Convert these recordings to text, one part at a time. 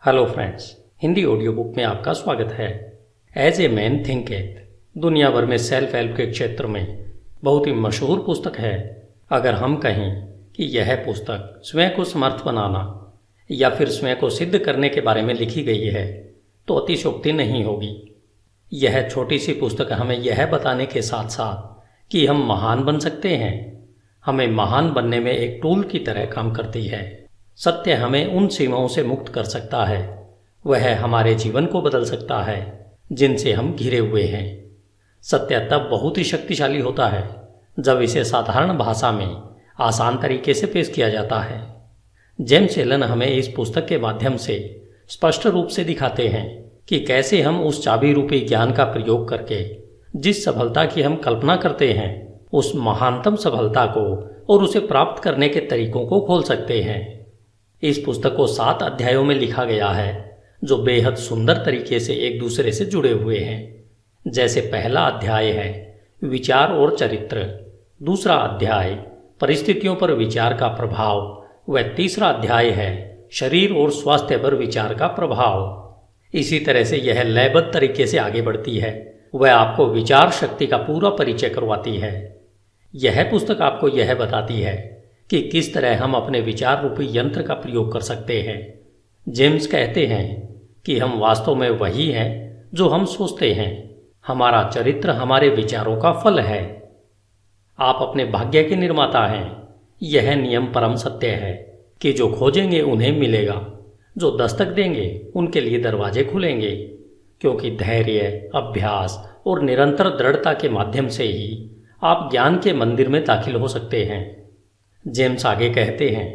Hello friends, Hindi audio book में आपका स्वागत है। एज ए मैन थिंकेथ दुनिया भर में सेल्फ हेल्प के क्षेत्र में बहुत ही मशहूर पुस्तक है। अगर हम कहें कि यह पुस्तक स्वयं को समर्थ बनाना या फिर स्वयं को सिद्ध करने के बारे में लिखी गई है तो अतिशयोक्ति नहीं होगी। यह छोटी सी पुस्तक हमें यह बताने के साथ साथ कि हम महान बन सकते हैं, हमें महान बनने में एक टूल की तरह काम करती है। सत्य हमें उन सीमाओं से मुक्त कर सकता है, वह हमारे जीवन को बदल सकता है जिनसे हम घिरे हुए हैं। सत्य तब बहुत ही शक्तिशाली होता है जब इसे साधारण भाषा में आसान तरीके से पेश किया जाता है। जेम्स एलन हमें इस पुस्तक के माध्यम से स्पष्ट रूप से दिखाते हैं कि कैसे हम उस चाबी रूपी ज्ञान का प्रयोग करके जिस सफलता की हम कल्पना करते हैं उस महानतम सफलता को और उसे प्राप्त करने के तरीकों को खोल सकते हैं। इस पुस्तक को 7 अध्यायों में लिखा गया है जो बेहद सुंदर तरीके से एक दूसरे से जुड़े हुए हैं। जैसे पहला अध्याय है विचार और चरित्र, दूसरा अध्याय परिस्थितियों पर विचार का प्रभाव व तीसरा अध्याय है शरीर और स्वास्थ्य पर विचार का प्रभाव। इसी तरह से यह लयबद्ध तरीके से आगे बढ़ती है, वह आपको विचार शक्ति का पूरा परिचय करवाती है। यह पुस्तक आपको यह बताती है कि किस तरह हम अपने विचार रूपी यंत्र का प्रयोग कर सकते हैं। जेम्स कहते हैं कि हम वास्तव में वही हैं जो हम सोचते हैं। हमारा चरित्र हमारे विचारों का फल है। आप अपने भाग्य के निर्माता हैं। यह नियम परम सत्य है कि जो खोजेंगे उन्हें मिलेगा, जो दस्तक देंगे उनके लिए दरवाजे खुलेंगे, क्योंकि धैर्य, अभ्यास और निरंतर दृढ़ता के माध्यम से ही आप ज्ञान के मंदिर में दाखिल हो सकते हैं। जेम्स आगे कहते हैं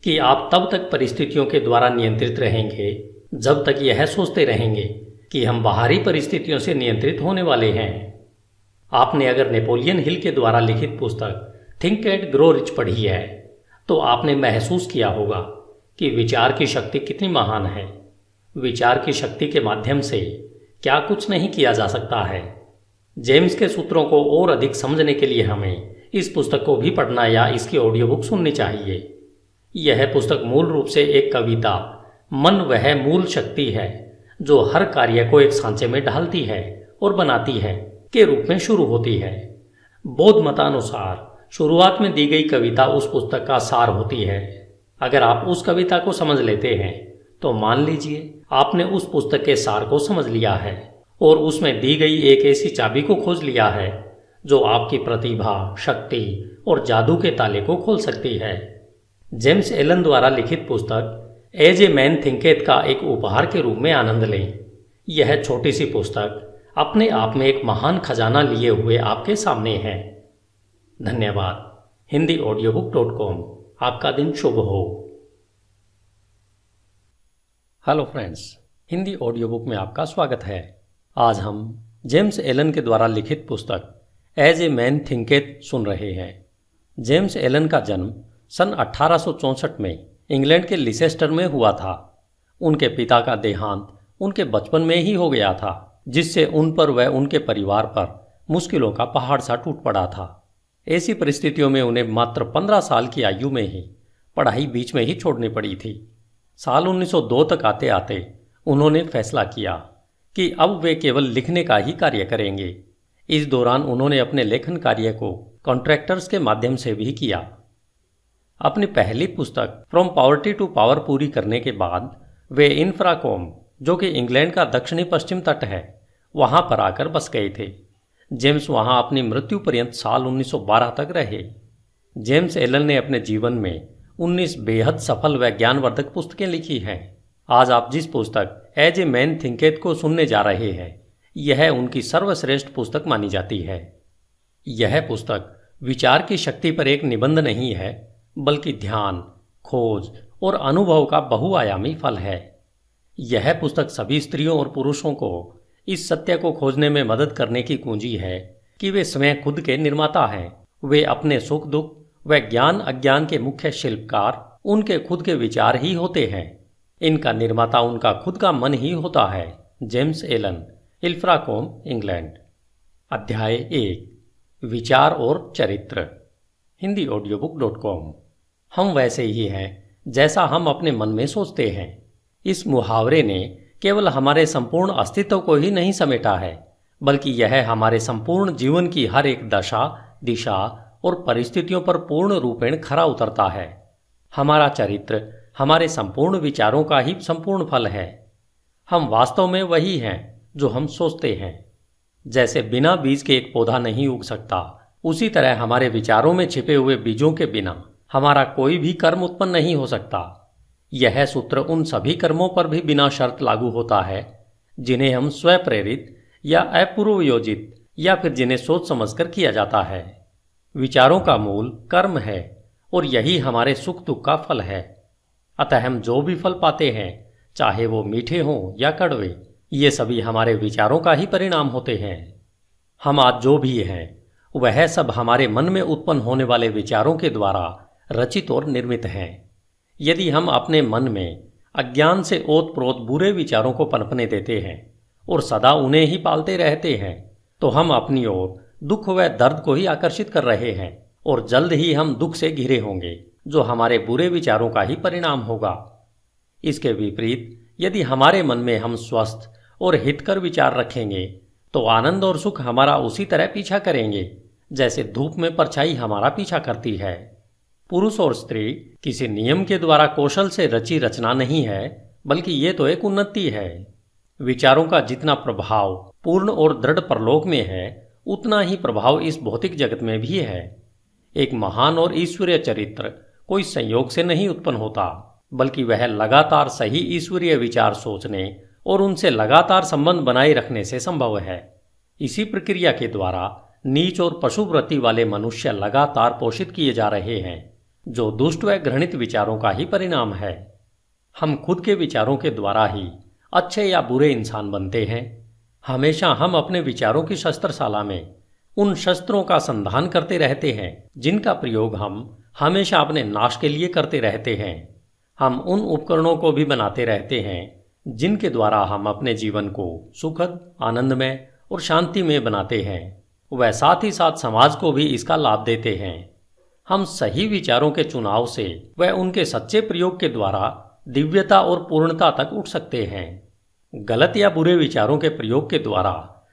कि आप तब तक परिस्थितियों के द्वारा नियंत्रित रहेंगे जब तक यह सोचते रहेंगे कि हम बाहरी परिस्थितियों से नियंत्रित होने वाले हैं। आपने अगर नेपोलियन हिल के द्वारा लिखित पुस्तक थिंक एंड ग्रो रिच पढ़ी है तो आपने महसूस किया होगा कि विचार की शक्ति कितनी महान है। विचार की शक्ति के माध्यम से क्या कुछ नहीं किया जा सकता है। जेम्स के सूत्रों को और अधिक समझने के लिए हमें इस पुस्तक को भी पढ़ना या इसकी ऑडियो बुक सुननी चाहिए। यह पुस्तक मूल रूप से एक कविता मन वह मूल शक्ति है जो हर कार्य को एक सांचे में ढालती है और बनाती है के रूप में शुरू होती है। बौद्ध मतानुसार शुरुआत में दी गई कविता उस पुस्तक का सार होती है। अगर आप उस कविता को समझ लेते हैं तो मान लीजिए आपने उस पुस्तक के सार को समझ लिया है और उसमें दी गई एक ऐसी चाबी को खोज लिया है जो आपकी प्रतिभा, शक्ति और जादू के ताले को खोल सकती है। जेम्स एलन द्वारा लिखित पुस्तक एज ए मैन थिंकेथ का एक उपहार के रूप में आनंद लें। यह छोटी सी पुस्तक अपने आप में एक महान खजाना लिए हुए आपके सामने है। धन्यवाद। HindiAudiobook.com। आपका दिन शुभ हो। Hello friends, Hindi audio book में आपका स्वागत है। आज हम जेम्स एलन के द्वारा लिखित पुस्तक एज ए मैन थिंकेथ सुन रहे हैं। जेम्स एलन का जन्म सन 1864 में इंग्लैंड के लिसेस्टर में हुआ था। उनके पिता का देहांत उनके बचपन में ही हो गया था, जिससे उन पर व उनके परिवार पर मुश्किलों का पहाड़ सा टूट पड़ा था। ऐसी परिस्थितियों में उन्हें मात्र 15 साल की आयु में ही पढ़ाई बीच में ही छोड़नी पड़ी थी। साल 1902 तक आते आते उन्होंने फैसला किया कि अब वे केवल लिखने का ही कार्य करेंगे। इस दौरान उन्होंने अपने लेखन कार्य को कॉन्ट्रैक्टर्स के माध्यम से भी किया। अपनी पहली पुस्तक फ्रॉम पॉवर्टी टू पावर पूरी करने के बाद वे इंफ्राकॉम, जो कि इंग्लैंड का दक्षिणी पश्चिम तट है, वहां पर आकर बस गए थे। जेम्स वहां अपनी मृत्यु पर्यंत साल 1912 तक रहे। जेम्स एलन ने अपने जीवन में 19 बेहद सफल व ज्ञानवर्धक पुस्तकें लिखी हैं। आज आप जिस पुस्तक एज ए मैन थिंकेथ को सुनने जा रहे हैं यह उनकी सर्वश्रेष्ठ पुस्तक मानी जाती है। यह पुस्तक विचार की शक्ति पर एक निबंध नहीं है, बल्कि ध्यान, खोज और अनुभव का बहुआयामी फल है। यह पुस्तक सभी स्त्रियों और पुरुषों को इस सत्य को खोजने में मदद करने की कुंजी है कि वे स्वयं खुद के निर्माता हैं। वे अपने सुख दुख व ज्ञान अज्ञान के मुख्य शिल्पकार उनके खुद के विचार ही होते हैं। इनका निर्माता उनका खुद का मन ही होता है। James Allen, Ilfracombe, England. अध्याय 1 विचार और चरित्र। HindiAudiobook.com। हम वैसे ही हैं जैसा हम अपने मन में सोचते हैं। इस मुहावरे ने केवल हमारे संपूर्ण अस्तित्व को ही नहीं समेटा है, बल्कि यह हमारे संपूर्ण जीवन की हर एक दशा, दिशा और परिस्थितियों पर पूर्ण रूपेण खरा उतरता है। हमारा चरित्र हमारे संपूर्ण विचारों का ही संपूर्ण फल है। हम वास्तव में वही हैं जो हम सोचते हैं। जैसे बिना बीज के एक पौधा नहीं उग सकता, उसी तरह हमारे विचारों में छिपे हुए बीजों के बिना हमारा कोई भी कर्म उत्पन्न नहीं हो सकता। यह सूत्र उन सभी कर्मों पर भी बिना शर्त लागू होता है जिन्हें हम स्वप्रेरित या अपूर्वयोजित या फिर जिन्हें सोच समझकर किया जाता है। विचारों का मूल कर्म है और यही हमारे सुख दुख का फल है। अतः हम जो भी फल पाते हैं, चाहे वो मीठे हों या कड़वे, ये सभी हमारे विचारों का ही परिणाम होते हैं। हम आज जो भी हैं वह सब हमारे मन में उत्पन्न होने वाले विचारों के द्वारा रचित और निर्मित हैं। यदि हम अपने मन में अज्ञान से ओत प्रोत बुरे विचारों को पनपने देते हैं और सदा उन्हें ही पालते रहते हैं, तो हम अपनी ओर दुख व दर्द को ही आकर्षित कर रहे हैं और जल्द ही हम दुख से घिरे होंगे, जो हमारे बुरे विचारों का ही परिणाम होगा। इसके विपरीत यदि हमारे मन में हम स्वस्थ और हितकर विचार रखेंगे, तो आनंद और सुख हमारा उसी तरह पीछा करेंगे जैसे धूप में परछाई हमारा पीछा करती है। पुरुष और स्त्री किसी नियम के द्वारा कौशल से रची रचना नहीं है, बल्कि ये तो एक उन्नति है। विचारों का जितना प्रभाव पूर्ण और दृढ़ परलोक में है, उतना ही प्रभाव इस भौतिक जगत में भी है। एक महान और ईश्वरीय चरित्र कोई संयोग से नहीं उत्पन्न होता, बल्कि वह लगातार सही ईश्वरीय विचार सोचने और उनसे लगातार संबंध बनाए रखने से संभव है। इसी प्रक्रिया के द्वारा नीच और पशुवृत्ति वाले मनुष्य लगातार पोषित किए जा रहे हैं, जो दुष्ट व घृणित विचारों का ही परिणाम है। हम खुद के विचारों के द्वारा ही अच्छे या बुरे इंसान बनते हैं। हमेशा हम अपने विचारों की शस्त्रशाला में उन शस्त्रों का संधान करते रहते हैं जिनका प्रयोग हम हमेशा अपने नाश के लिए करते रहते हैं। हम उन उपकरणों को भी बनाते रहते हैं जिनके द्वारा हम अपने जीवन को सुखद, आनंदमय और शांतिमय बनाते हैं। वह साथ ही साथ समाज को भी इसका लाभ देते हैं। हम सही विचारों के चुनाव से व उनके सच्चे प्रयोग के द्वारा दिव्यता और पूर्णता तक उठ सकते हैं। गलत या बुरे विचारों के प्रयोग के द्वारा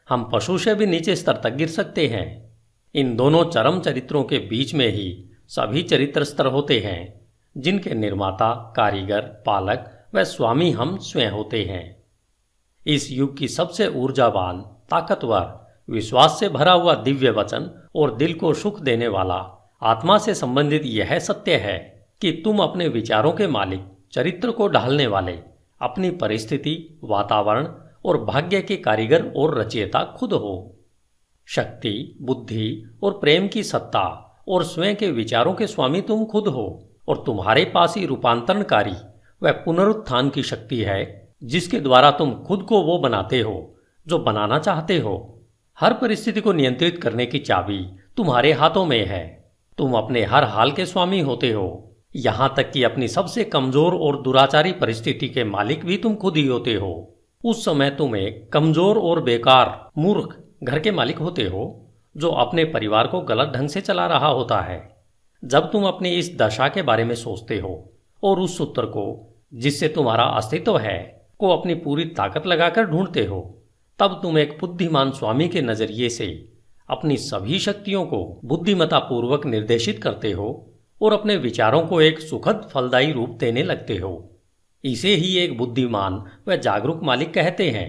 हम पशु से भी नीचे स्तर तक गिर सकते हैं। इन दोनों चरम चरित्रों के बीच में ही सभी चरित्र स्तर होते हैं, जिनके निर्माता, कारीगर, पालक व स्वामी हम स्वयं होते हैं। इस युग की सबसे ऊर्जावान, ताकतवर, विश्वास से भरा हुआ दिव्य वचन और दिल को सुख देने वाला आत्मा से संबंधित यह सत्य है कि तुम अपने विचारों के मालिक, चरित्र को ढालने वाले, अपनी परिस्थिति, वातावरण और भाग्य के कारीगर और रचयिता खुद हो। शक्ति, बुद्धि और प्रेम की सत्ता और स्वयं के विचारों के स्वामी तुम खुद हो और तुम्हारे पास ही रूपांतरणकारी व पुनरुत्थान की शक्ति है, जिसके द्वारा तुम खुद को वो बनाते हो जो बनाना चाहते हो। हर परिस्थिति को नियंत्रित करने की चाबी तुम्हारे हाथों में है। तुम अपने हर हाल के स्वामी होते हो, यहां तक कि अपनी सबसे कमजोर और दुराचारी परिस्थिति के मालिक भी तुम खुद ही होते हो। उस समय तुम एक कमजोर और बेकार, मूर्ख घर के मालिक होते हो जो अपने परिवार को गलत ढंग से चला रहा होता है। जब तुम अपनी इस दशा के बारे में सोचते हो और उस सूत्र को जिससे तुम्हारा अस्तित्व है को अपनी पूरी ताकत लगाकर ढूंढते हो, तब तुम एक बुद्धिमान स्वामी के नजरिए से अपनी सभी शक्तियों को बुद्धिमत्ता पूर्वक निर्देशित करते हो और अपने विचारों को एक सुखद, फलदायी रूप देने लगते हो। इसे ही एक बुद्धिमान व जागरूक मालिक कहते हैं,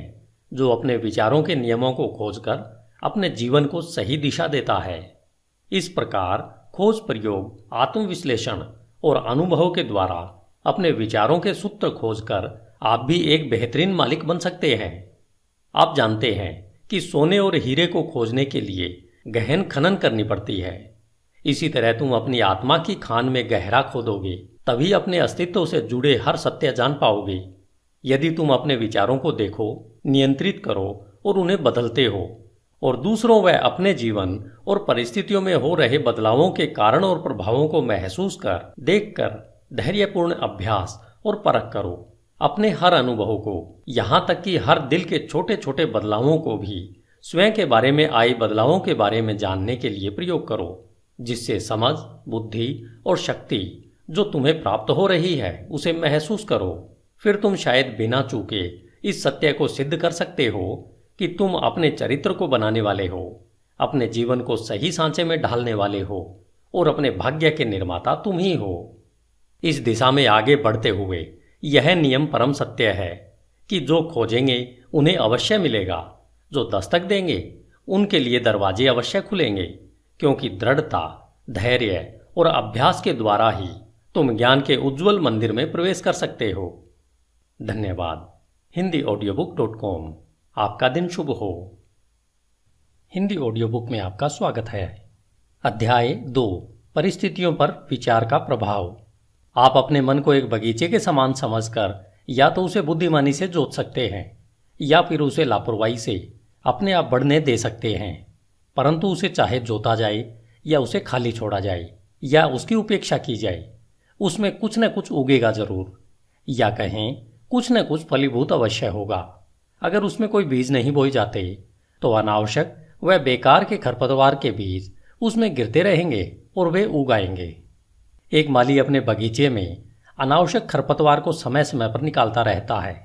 जो अपने विचारों के नियमों को खोजकर अपने जीवन को सही दिशा देता है। इस प्रकार खोज, प्रयोग, आत्मविश्लेषण और अनुभव के द्वारा अपने विचारों के सूत्र खोजकर आप भी एक बेहतरीन मालिक बन सकते हैं। आप जानते हैं कि सोने और हीरे को खोजने के लिए गहन खनन करनी पड़ती है। इसी तरह तुम अपनी आत्मा की खान में गहरा खोदोगे, तभी अपने अस्तित्व से जुड़े हर सत्य जान पाओगे। यदि तुम अपने विचारों को देखो, नियंत्रित करो और उन्हें बदलते हो और दूसरों व अपने जीवन और परिस्थितियों में हो रहे बदलावों के कारण और प्रभावों को महसूस कर, देखकर धैर्यपूर्ण अभ्यास और परख करो। अपने हर अनुभव को, यहाँ तक कि हर दिल के छोटे छोटे बदलावों को भी स्वयं के बारे में आए बदलावों के बारे में जानने के लिए प्रयोग करो, जिससे समझ, बुद्धि और शक्ति जो तुम्हें प्राप्त हो रही है उसे महसूस करो। फिर तुम शायद बिना चूके इस सत्य को सिद्ध कर सकते हो कि तुम अपने चरित्र को बनाने वाले हो, अपने जीवन को सही सांचे में ढालने वाले हो और अपने भाग्य के निर्माता तुम ही हो। इस दिशा में आगे बढ़ते हुए यह नियम परम सत्य है कि जो खोजेंगे उन्हें अवश्य मिलेगा, जो दस्तक देंगे उनके लिए दरवाजे अवश्य खुलेंगे, क्योंकि दृढ़ता, धैर्य और अभ्यास के द्वारा ही तुम ज्ञान के उज्जवल मंदिर में प्रवेश कर सकते हो। धन्यवाद। HindiAudiobook.com। आपका दिन शुभ हो। हिंदी ऑडियो बुक में आपका स्वागत है। अध्याय 2, परिस्थितियों पर विचार का प्रभाव। आप अपने मन को एक बगीचे के समान समझकर या तो उसे बुद्धिमानी से जोत सकते हैं या फिर उसे लापरवाही से अपने आप बढ़ने दे सकते हैं, परंतु उसे चाहे जोता जाए या उसे खाली छोड़ा जाए या उसकी उपेक्षा की जाए, उसमें कुछ न कुछ उगेगा जरूर, या कहें कुछ न कुछ फलीभूत अवश्य होगा। अगर उसमें कोई बीज नहीं बोए जाते तो अनावश्यक व बेकार के खरपतवार के बीज उसमें गिरते रहेंगे और वे उग आएंगे। एक माली अपने बगीचे में अनावश्यक खरपतवार को समय समय पर निकालता रहता है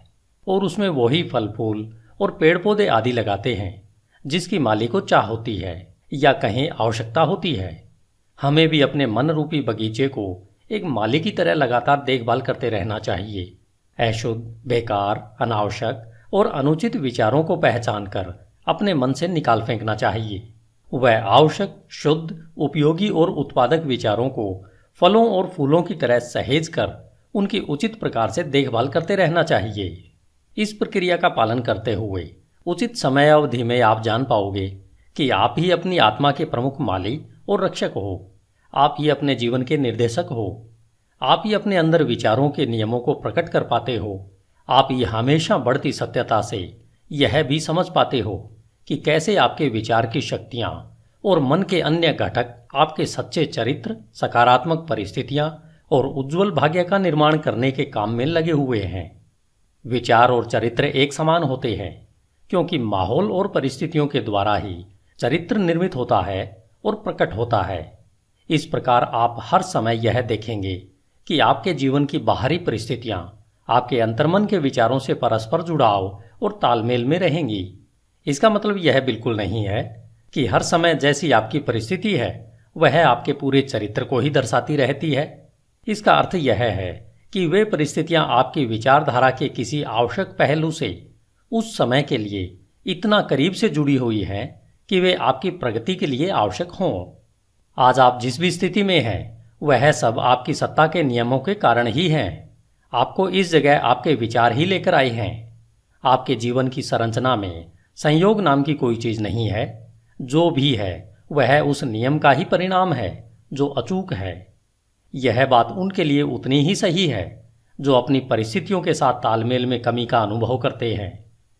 और उसमें वही फल फूल और पेड़ पौधे आदि लगाते हैं जिसकी माली को चाह होती है या कहें आवश्यकता होती है। हमें भी अपने मन रूपी बगीचे को एक माली की तरह लगातार देखभाल करते रहना चाहिए। अशुद्ध, बेकार, अनावश्यक और अनुचित विचारों को पहचान कर अपने मन से निकाल फेंकना चाहिए। वह आवश्यक, शुद्ध, उपयोगी और उत्पादक विचारों को फलों और फूलों की तरह सहेज कर उनकी उचित प्रकार से देखभाल करते रहना चाहिए। इस प्रक्रिया का पालन करते हुए उचित समय अवधि में आप जान पाओगे कि आप ही अपनी आत्मा के प्रमुख माली और रक्षक हो। आप ही अपने जीवन के निर्देशक हो। आप ही अपने अंदर विचारों के नियमों को प्रकट कर पाते हो। आप ही हमेशा बढ़ती सत्यता से यह भी समझ पाते हो कि कैसे आपके विचार की शक्तियां और मन के अन्य घटक आपके सच्चे चरित्र, सकारात्मक परिस्थितियां और उज्जवल भाग्य का निर्माण करने के काम में लगे हुए हैं। विचार और चरित्र एक समान होते हैं क्योंकि माहौल और परिस्थितियों के द्वारा ही चरित्र निर्मित होता है और प्रकट होता है। इस प्रकार आप हर समय यह देखेंगे कि आपके जीवन की बाहरी परिस्थितियां आपके अंतर्मन के विचारों से परस्पर जुड़ाव और तालमेल में रहेंगी। इसका मतलब यह बिल्कुल नहीं है कि हर समय जैसी आपकी परिस्थिति है वह आपके पूरे चरित्र को ही दर्शाती रहती है। इसका अर्थ यह है कि वे परिस्थितियां आपकी विचारधारा के किसी आवश्यक पहलू से उस समय के लिए इतना करीब से जुड़ी हुई हैं कि वे आपकी प्रगति के लिए आवश्यक हों। आज आप जिस भी स्थिति में हैं वह सब आपकी सत्ता के नियमों के कारण ही हैं। आपको इस जगह आपके विचार ही लेकर आए हैं। आपके जीवन की संरचना में संयोग नाम की कोई चीज नहीं है। जो भी है वह उस नियम का ही परिणाम है जो अचूक है। यह बात उनके लिए उतनी ही सही है जो अपनी परिस्थितियों के साथ तालमेल में कमी का अनुभव करते हैं,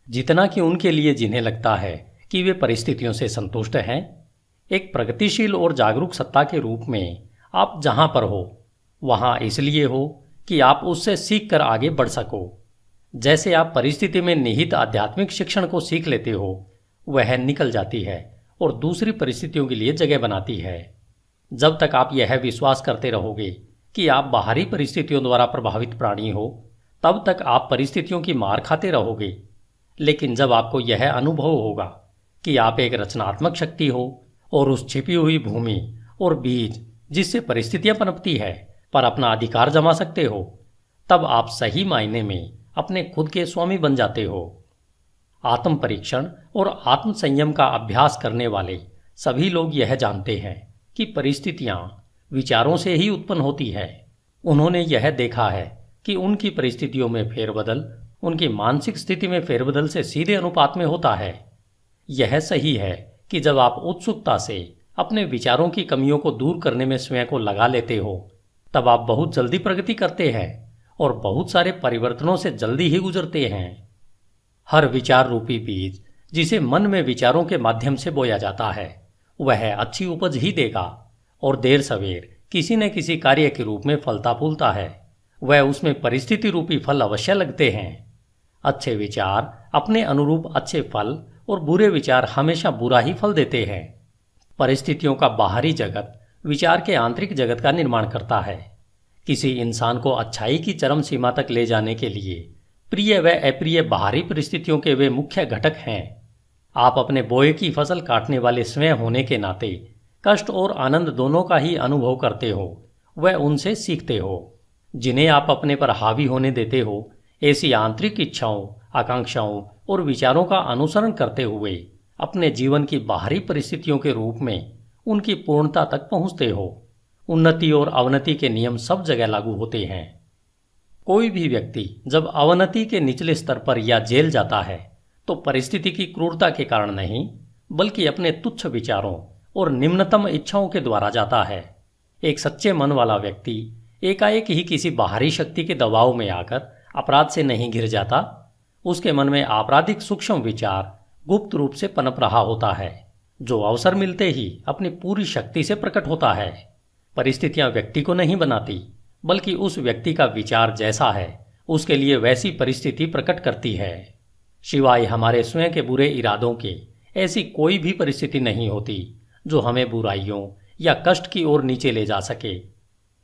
जितना कि उनके लिए जिन्हें लगता है कि वे परिस्थितियों से संतुष्ट हैं। एक प्रगतिशील और जागरूक सत्ता के रूप में आप जहां पर हो वहां इसलिए हो कि आप उससे सीख कर आगे बढ़ सको। जैसे आप परिस्थिति में निहित आध्यात्मिक शिक्षण को सीख लेते हो, वह निकल जाती है और दूसरी परिस्थितियों के लिए जगह बनाती है। जब तक आप यह विश्वास करते रहोगे कि आप बाहरी परिस्थितियों द्वारा प्रभावित प्राणी हो, तब तक आप परिस्थितियों की मार खाते रहोगे। लेकिन जब आपको यह अनुभव होगा कि आप एक रचनात्मक शक्ति हो और उस छिपी हुई भूमि और बीज जिससे परिस्थितियां पनपती है पर अपना अधिकार जमा सकते हो, तब आप सही मायने में अपने खुद के स्वामी बन जाते हो। आत्म परीक्षण और आत्म संयम का अभ्यास करने वाले सभी लोग यह जानते हैं कि परिस्थितियां विचारों से ही उत्पन्न होती है। उन्होंने यह देखा है कि उनकी परिस्थितियों में फेरबदल उनकी मानसिक स्थिति में फेरबदल से सीधे अनुपात में होता है। यह सही है कि जब आप उत्सुकता से अपने विचारों की कमियों को दूर करने में स्वयं को लगा लेते हो, तब आप बहुत जल्दी प्रगति करते हैं और बहुत सारे परिवर्तनों से जल्दी ही गुजरते हैं। हर विचार रूपी बीज जिसे मन में विचारों के माध्यम से बोया जाता है वह अच्छी उपज ही देगा और देर सवेर किसी न किसी कार्य के रूप में फलता फूलता है। वह उसमें परिस्थिति रूपी फल अवश्य लगते हैं। अच्छे विचार अपने अनुरूप अच्छे फल और बुरे विचार हमेशा बुरा ही फल देते हैं। परिस्थितियों का बाहरी जगत विचार के आंतरिक जगत का निर्माण करता है। किसी इंसान को अच्छाई की चरम सीमा तक ले जाने के लिए प्रिय व अप्रिय बाहरी परिस्थितियों के वे मुख्य घटक हैं। आप अपने बोए की फसल काटने वाले स्वयं होने के नाते कष्ट और आनंद दोनों का ही अनुभव करते हो व उनसे सीखते हो। जिन्हें आप अपने पर हावी होने देते हो, ऐसी आंतरिक इच्छाओं, आकांक्षाओं और विचारों का अनुसरण करते हुए अपने जीवन की बाहरी परिस्थितियों के रूप में उनकी पूर्णता तक पहुंचते हो। उन्नति और अवनति के नियम सब जगह लागू होते हैं। कोई भी व्यक्ति जब अवनति के निचले स्तर पर या जेल जाता है तो परिस्थिति की क्रूरता के कारण नहीं, बल्कि अपने तुच्छ विचारों और निम्नतम इच्छाओं के द्वारा जाता है। एक सच्चे मन वाला व्यक्ति एकाएक ही किसी बाहरी शक्ति के दबाव में आकर अपराध से नहीं घिर जाता। उसके मन में आपराधिक सूक्ष्म विचार गुप्त रूप से पनप रहा होता है, जो अवसर मिलते ही अपनी पूरी शक्ति से प्रकट होता है। परिस्थितियां व्यक्ति को नहीं बनाती, बल्कि उस व्यक्ति का विचार जैसा है उसके लिए वैसी परिस्थिति प्रकट करती है। सिवाय हमारे स्वयं के बुरे इरादों के ऐसी कोई भी परिस्थिति नहीं होती जो हमें बुराइयों या कष्ट की ओर नीचे ले जा सके।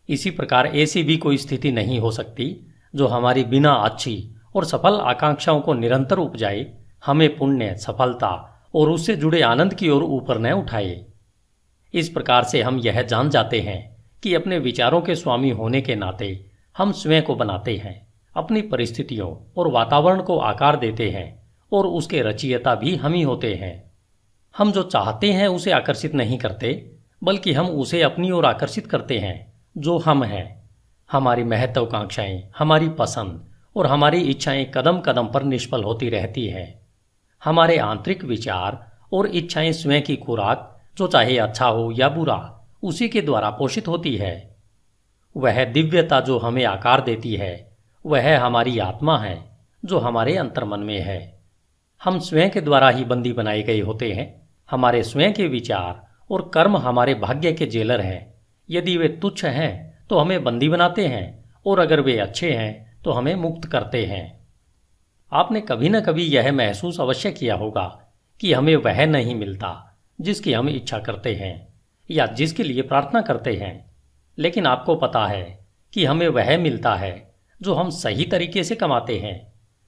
इसी प्रकार ऐसी भी कोई स्थिति नहीं हो सकती जो हमारी बिना अच्छी और सफल आकांक्षाओं को निरंतर उपजाए हमें पुण्य, सफलता और उससे जुड़े आनंद की ओर ऊपर न उठाए। इस प्रकार से हम यह जान जाते हैं कि अपने विचारों के स्वामी होने के नाते हम स्वयं को बनाते हैं, अपनी परिस्थितियों और वातावरण को आकार देते हैं और उसके रचयिता भी हम ही होते हैं। हम जो चाहते हैं उसे आकर्षित नहीं करते, बल्कि हम उसे अपनी ओर आकर्षित करते हैं जो हम हैं। हमारी महत्वाकांक्षाएं, हमारी पसंद और हमारी इच्छाएं कदम कदम पर निष्फल होती रहती हैं। हमारे आंतरिक विचार और इच्छाएं स्वयं की खुराक, जो चाहे अच्छा हो या बुरा, उसी के द्वारा पोषित होती है। वह दिव्यता जो हमें आकार देती है वह हमारी आत्मा है जो हमारे अंतर्मन में है। हम स्वयं के द्वारा ही बंदी बनाए गए होते हैं। हमारे स्वयं के विचार और कर्म हमारे भाग्य के जेलर हैं। यदि वे तुच्छ हैं तो हमें बंदी बनाते हैं, और अगर वे अच्छे हैं तो हमें मुक्त करते हैं। आपने कभी न कभी यह महसूस अवश्य किया होगा कि हमें वह नहीं मिलता जिसकी हम इच्छा करते हैं या जिसके लिए प्रार्थना करते हैं, लेकिन आपको पता है कि हमें वह मिलता है जो हम सही तरीके से कमाते हैं,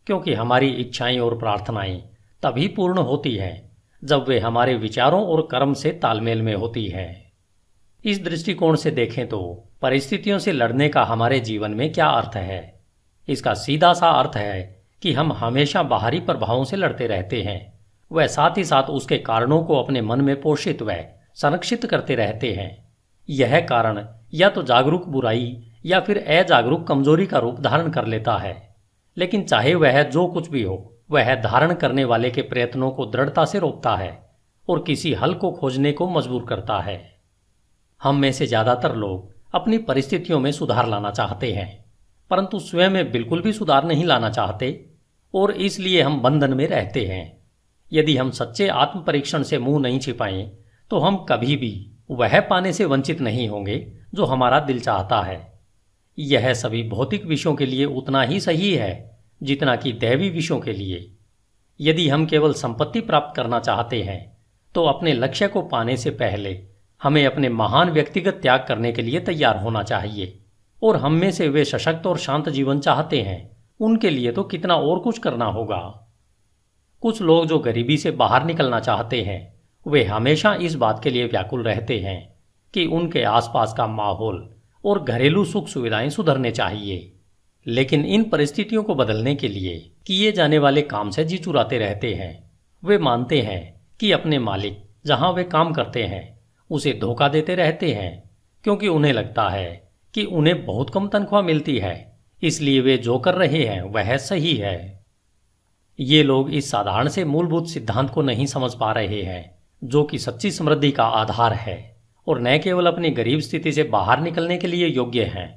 क्योंकि हमारी इच्छाएं और प्रार्थनाएं तभी पूर्ण होती हैं जब वे हमारे विचारों और कर्म से तालमेल में होती हैं। इस दृष्टिकोण से देखें तो परिस्थितियों से लड़ने का हमारे जीवन में क्या अर्थ है? इसका सीधा सा अर्थ है कि हम हमेशा बाहरी प्रभावों से लड़ते रहते हैं, वह साथ ही साथ उसके कारणों को अपने मन में पोषित व संरक्षित करते रहते हैं। यह कारण या तो जागरूक बुराई या फिर अजागरूक कमजोरी का रूप धारण कर लेता है, लेकिन चाहे वह जो कुछ भी हो, वह धारण करने वाले के प्रयत्नों को दृढ़ता से रोकता है और किसी हल को खोजने को मजबूर करता है। हम में से ज्यादातर लोग अपनी परिस्थितियों में सुधार लाना चाहते हैं, परंतु स्वयं में बिल्कुल भी सुधार नहीं लाना चाहते, और इसलिए हम बंधन में रहते हैं। यदि हम सच्चे आत्म परीक्षण से मुंह नहीं छिपाएं तो हम कभी भी वह पाने से वंचित नहीं होंगे जो हमारा दिल चाहता है। यह सभी भौतिक विषयों के लिए उतना ही सही है जितना कि दैवी विषयों के लिए। यदि हम केवल संपत्ति प्राप्त करना चाहते हैं तो अपने लक्ष्य को पाने से पहले हमें अपने महान व्यक्तिगत त्याग करने के लिए तैयार होना चाहिए, और हम में से वे सशक्त और शांत जीवन चाहते हैं उनके लिए तो कितना और कुछ करना होगा। कुछ लोग जो गरीबी से बाहर निकलना चाहते हैं वे हमेशा इस बात के लिए व्याकुल रहते हैं कि उनके आसपास का माहौल और घरेलू सुख सुविधाएं सुधरने चाहिए, लेकिन इन परिस्थितियों को बदलने के लिए किए जाने वाले काम से जी चुराते रहते हैं। वे मानते हैं कि अपने मालिक जहां वे काम करते हैं उसे धोखा देते रहते हैं, क्योंकि उन्हें लगता है कि उन्हें बहुत कम तनख्वाह मिलती है, इसलिए वे जो कर रहे हैं वह सही है। ये लोग इस साधारण से मूलभूत सिद्धांत को नहीं समझ पा रहे हैं जो कि सच्ची समृद्धि का आधार है, और न केवल अपनी गरीब स्थिति से बाहर निकलने के लिए योग्य हैं,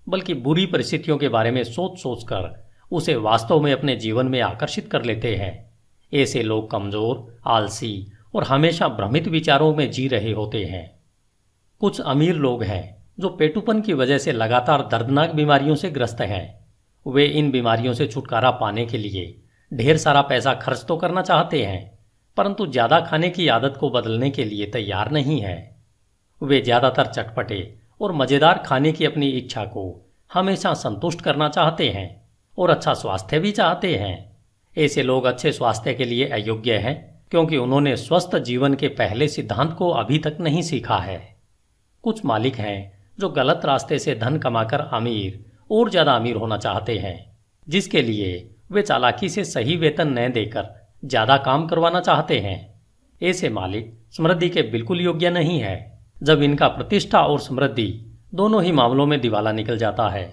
बल्कि बुरी परिस्थितियों के बारे में सोच सोचकर उसे वास्तव में अपने जीवन में आकर्षित कर लेते हैं। ऐसे लोग कमजोर, आलसी और हमेशा भ्रमित विचारों में जी रहे होते हैं। कुछ अमीर लोग हैं जो पेटुपन की वजह से लगातार दर्दनाक बीमारियों से ग्रस्त हैं। वे इन बीमारियों से छुटकारा पाने के लिए ढेर सारा पैसा खर्च तो करना चाहते हैं, परंतु ज्यादा खाने की आदत को बदलने के लिए तैयार नहीं है। वे ज्यादातर चटपटे और मजेदार खाने की अपनी इच्छा को हमेशा संतुष्ट करना चाहते हैं और अच्छा स्वास्थ्य भी चाहते हैं। ऐसे लोग अच्छे स्वास्थ्य के लिए अयोग्य हैं क्योंकि उन्होंने स्वस्थ जीवन के पहले सिद्धांत को अभी तक नहीं सीखा है। कुछ मालिक हैं जो गलत रास्ते से धन कमाकर अमीर और ज़्यादा अमीर होना चाहते हैं, जिसके लिए वे चालाकी से सही वेतन न देकर ज़्यादा काम करवाना चाहते हैं। ऐसे मालिक समृद्धि के बिल्कुल योग्य नहीं है। जब इनका प्रतिष्ठा और समृद्धि दोनों ही मामलों में दिवाला निकल जाता है,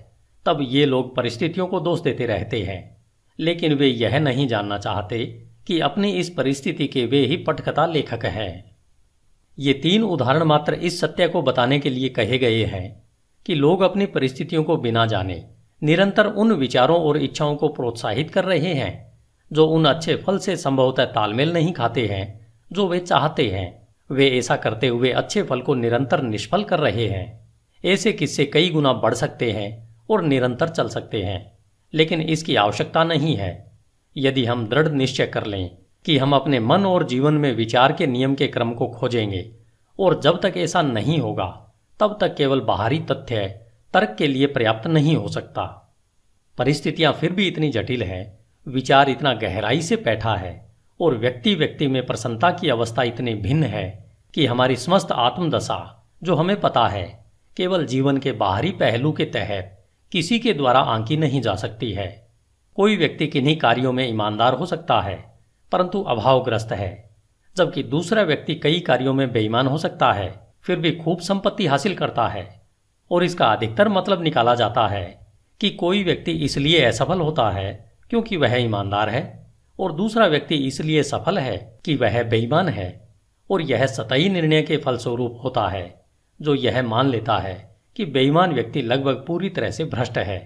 तब ये लोग परिस्थितियों को दोष देते रहते हैं, लेकिन वे यह नहीं जानना चाहते कि अपनी इस परिस्थिति के वे ही पटकथा लेखक हैं। ये 3 उदाहरण मात्र इस सत्य को बताने के लिए कहे गए हैं कि लोग अपनी परिस्थितियों को बिना जाने निरंतर उन विचारों और इच्छाओं को प्रोत्साहित कर रहे हैं जो उन अच्छे फल से संभवतः तालमेल नहीं खाते हैं जो वे चाहते हैं। वे ऐसा करते हुए अच्छे फल को निरंतर निष्फल कर रहे हैं। ऐसे किस्से कई गुना बढ़ सकते हैं और निरंतर चल सकते हैं, लेकिन इसकी आवश्यकता नहीं है। यदि हम दृढ़ निश्चय कर लें कि हम अपने मन और जीवन में विचार के नियम के क्रम को खोजेंगे, और जब तक ऐसा नहीं होगा तब तक केवल बाहरी तथ्य तर्क के लिए पर्याप्त नहीं हो सकता। परिस्थितियां फिर भी इतनी जटिल है, विचार इतना गहराई से बैठा है और व्यक्ति व्यक्ति में प्रसन्नता की अवस्था इतनी भिन्न है कि हमारी समस्त आत्मदशा, जो हमें पता है, केवल जीवन के बाहरी पहलू के तहत किसी के द्वारा आंकी नहीं जा सकती है। कोई व्यक्ति किन्हीं कार्यों में ईमानदार हो सकता है परंतु अभावग्रस्त है, जबकि दूसरा व्यक्ति कई कार्यों में बेईमान हो सकता है फिर भी खूब संपत्ति हासिल करता है। और इसका अधिकतर मतलब निकाला जाता है कि कोई व्यक्ति इसलिए असफल होता है क्योंकि वह ईमानदार है और दूसरा व्यक्ति इसलिए सफल है कि वह बेईमान है। और यह सतही निर्णय के फलस्वरूप होता है, जो यह मान लेता है कि बेईमान व्यक्ति लगभग पूरी तरह से भ्रष्ट है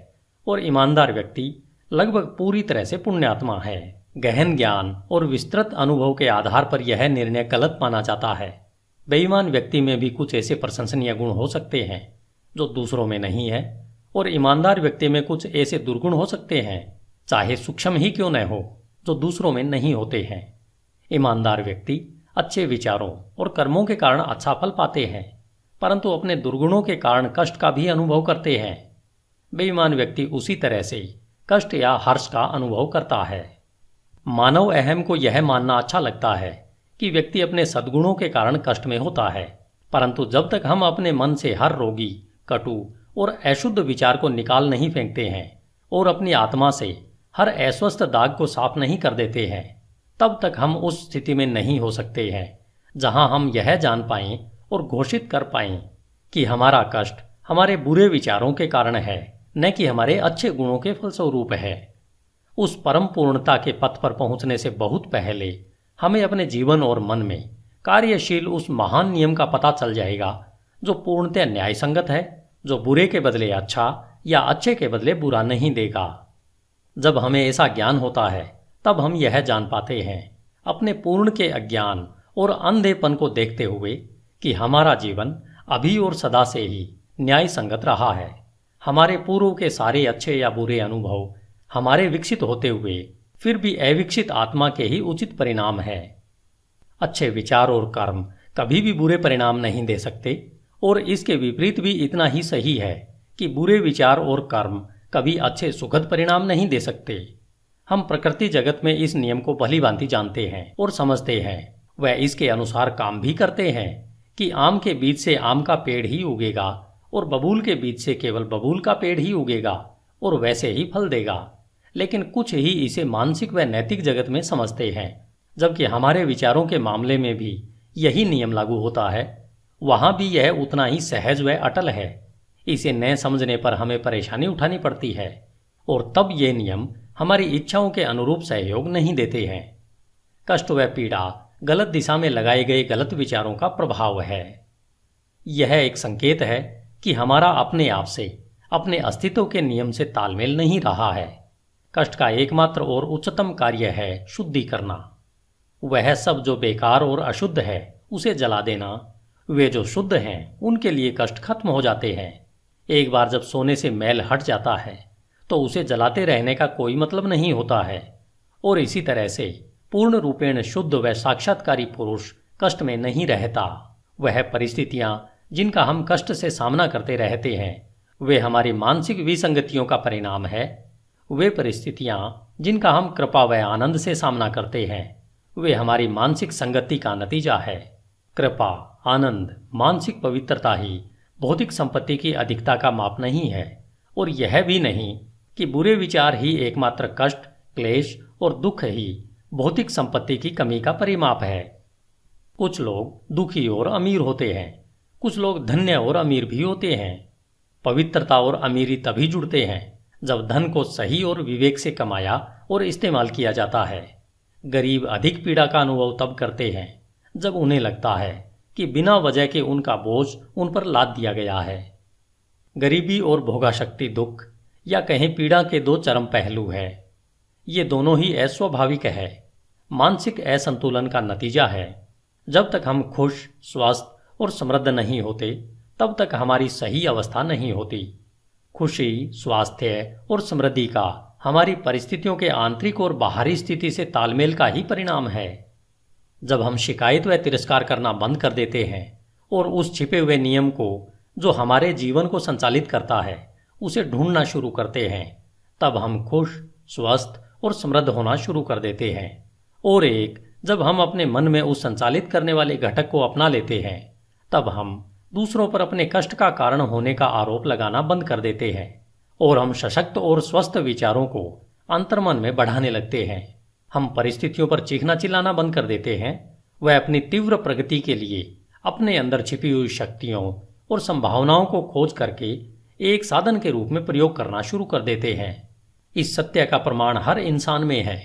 और ईमानदार व्यक्ति लगभग पूरी तरह से पुण्यात्मा है। गहन ज्ञान और विस्तृत अनुभव के आधार पर यह निर्णय गलत माना जाता है। बेईमान व्यक्ति में भी कुछ ऐसे प्रशंसनीय गुण हो सकते हैं जो दूसरों में नहीं है, और ईमानदार व्यक्ति में कुछ ऐसे दुर्गुण हो सकते हैं, चाहे सूक्ष्म ही क्यों न हो, जो दूसरों में नहीं होते हैं। ईमानदार व्यक्ति अच्छे विचारों और कर्मों के कारण अच्छा फल पाते हैं, परंतु अपने दुर्गुणों के कारण कष्ट का भी अनुभव करते हैं। बेईमान व्यक्ति उसी तरह से कष्ट या हर्ष का अनुभव करता है। मानव अहम को यह मानना अच्छा लगता है कि व्यक्ति अपने सद्गुणों के कारण कष्ट में होता है, परंतु जब तक हम अपने मन से हर रोगी, कटु और अशुद्ध विचार को निकाल नहीं फेंकते हैं और अपनी आत्मा से हर अस्वस्थ दाग को साफ नहीं कर देते हैं, तब तक हम उस स्थिति में नहीं हो सकते हैं जहां हम यह जान पाएं और घोषित कर पाएं कि हमारा कष्ट हमारे बुरे विचारों के कारण है, न कि हमारे अच्छे गुणों के फलस्वरूप है। उस परम पूर्णता के पथ पर पहुंचने से बहुत पहले हमें अपने जीवन और मन में कार्यशील उस महान नियम का पता चल जाएगा जो पूर्णतः न्याय संगत है, जो बुरे के बदले अच्छा या अच्छे के बदले बुरा नहीं देगा। जब हमें ऐसा ज्ञान होता है तब हम यह जान पाते हैं अपने पूर्ण के अज्ञान और अंधेपन को देखते हुए कि हमारा जीवन अभी और सदा से ही न्याय संगत रहा है। हमारे पूर्व के सारे अच्छे या बुरे अनुभव हमारे विकसित होते हुए फिर भी अविकसित आत्मा के ही उचित परिणाम है। अच्छे विचार और कर्म कभी भी बुरे परिणाम नहीं दे सकते, और इसके विपरीत भी इतना ही सही है कि बुरे विचार और कर्म कभी अच्छे सुखद परिणाम नहीं दे सकते। हम प्रकृति जगत में इस नियम को भलीभांति जानते हैं और समझते हैं। वह इसके अनुसार काम भी करते हैं कि आम के बीज से आम का पेड़ ही उगेगा और बबूल के बीज से केवल बबूल का पेड़ ही उगेगा और वैसे ही फल देगा। लेकिन कुछ ही इसे मानसिक व नैतिक जगत में समझते हैं, जबकि हमारे विचारों के मामले में भी यही नियम लागू होता है। वहां भी यह उतना ही सहज व अटल है। इसे न समझने पर हमें परेशानी उठानी पड़ती है, और तब ये नियम हमारी इच्छाओं के अनुरूप सहयोग नहीं देते हैं। कष्ट व पीड़ा गलत दिशा में लगाए गए गलत विचारों का प्रभाव है। यह एक संकेत है कि हमारा अपने आप से, अपने अस्तित्व के नियम से तालमेल नहीं रहा है। कष्ट का एकमात्र और उच्चतम कार्य है शुद्धि करना। वह सब जो बेकार और अशुद्ध है उसे जला देना। वे जो शुद्ध हैं उनके लिए कष्ट खत्म हो जाते हैं। एक बार जब सोने से मैल हट जाता है तो उसे जलाते रहने का कोई मतलब नहीं होता है। और इसी तरह से पूर्ण रूपेण शुद्ध व साक्षात्कारी पुरुष कष्ट में नहीं रहता। वह परिस्थितियां जिनका हम कष्ट से सामना करते रहते हैं वे हमारी मानसिक विसंगतियों का परिणाम है। वे परिस्थितियां जिनका हम कृपा व आनंद से सामना करते हैं, वे हमारी मानसिक संगति का नतीजा है। कृपा, आनंद, मानसिक पवित्रता ही भौतिक संपत्ति की अधिकता का माप नहीं है, और यह भी नहीं कि बुरे विचार ही एकमात्र कष्ट, क्लेश और दुख ही भौतिक संपत्ति की कमी का परिमाप है। कुछ लोग दुखी और अमीर होते हैं, कुछ लोग धन्य और अमीर भी होते हैं। पवित्रता और अमीरी तभी जुड़ते हैं जब धन को सही और विवेक से कमाया और इस्तेमाल किया जाता है। गरीब अधिक पीड़ा का अनुभव तब करते हैं जब उन्हें लगता है कि बिना वजह के उनका बोझ उन पर लाद दिया गया है। गरीबी और भोगाशक्ति दुख या कहीं पीड़ा के दो चरम पहलू है। ये दोनों ही अस्वाभाविक है, मानसिक असंतुलन का नतीजा है। जब तक हम खुश, स्वस्थ और समृद्ध नहीं होते, तब तक हमारी सही अवस्था नहीं होती। खुशी, स्वास्थ्य और समृद्धि का हमारी परिस्थितियों के आंतरिक और बाहरी स्थिति से तालमेल का ही परिणाम है। जब हम शिकायत व तिरस्कार करना बंद कर देते हैं और उस छिपे हुए नियम को जो हमारे जीवन को संचालित करता है उसे ढूंढना शुरू करते हैं, तब हम खुश, स्वस्थ और समृद्ध होना शुरू कर देते हैं। और जब हम अपने मन में उस संचालित करने वाले घटक को अपना लेते हैं, तब हम दूसरों पर अपने कष्ट का कारण होने का आरोप लगाना बंद कर देते हैं और हम सशक्त और स्वस्थ विचारों को अंतर्मन में बढ़ाने लगते हैं। हम परिस्थितियों पर चीखना चिल्लाना बंद कर देते हैं। वह अपनी तीव्र प्रगति के लिए अपने अंदर छिपी हुई शक्तियों और संभावनाओं को खोज करके एक साधन के रूप में प्रयोग करना शुरू कर देते हैं। इस सत्य का प्रमाण हर इंसान में है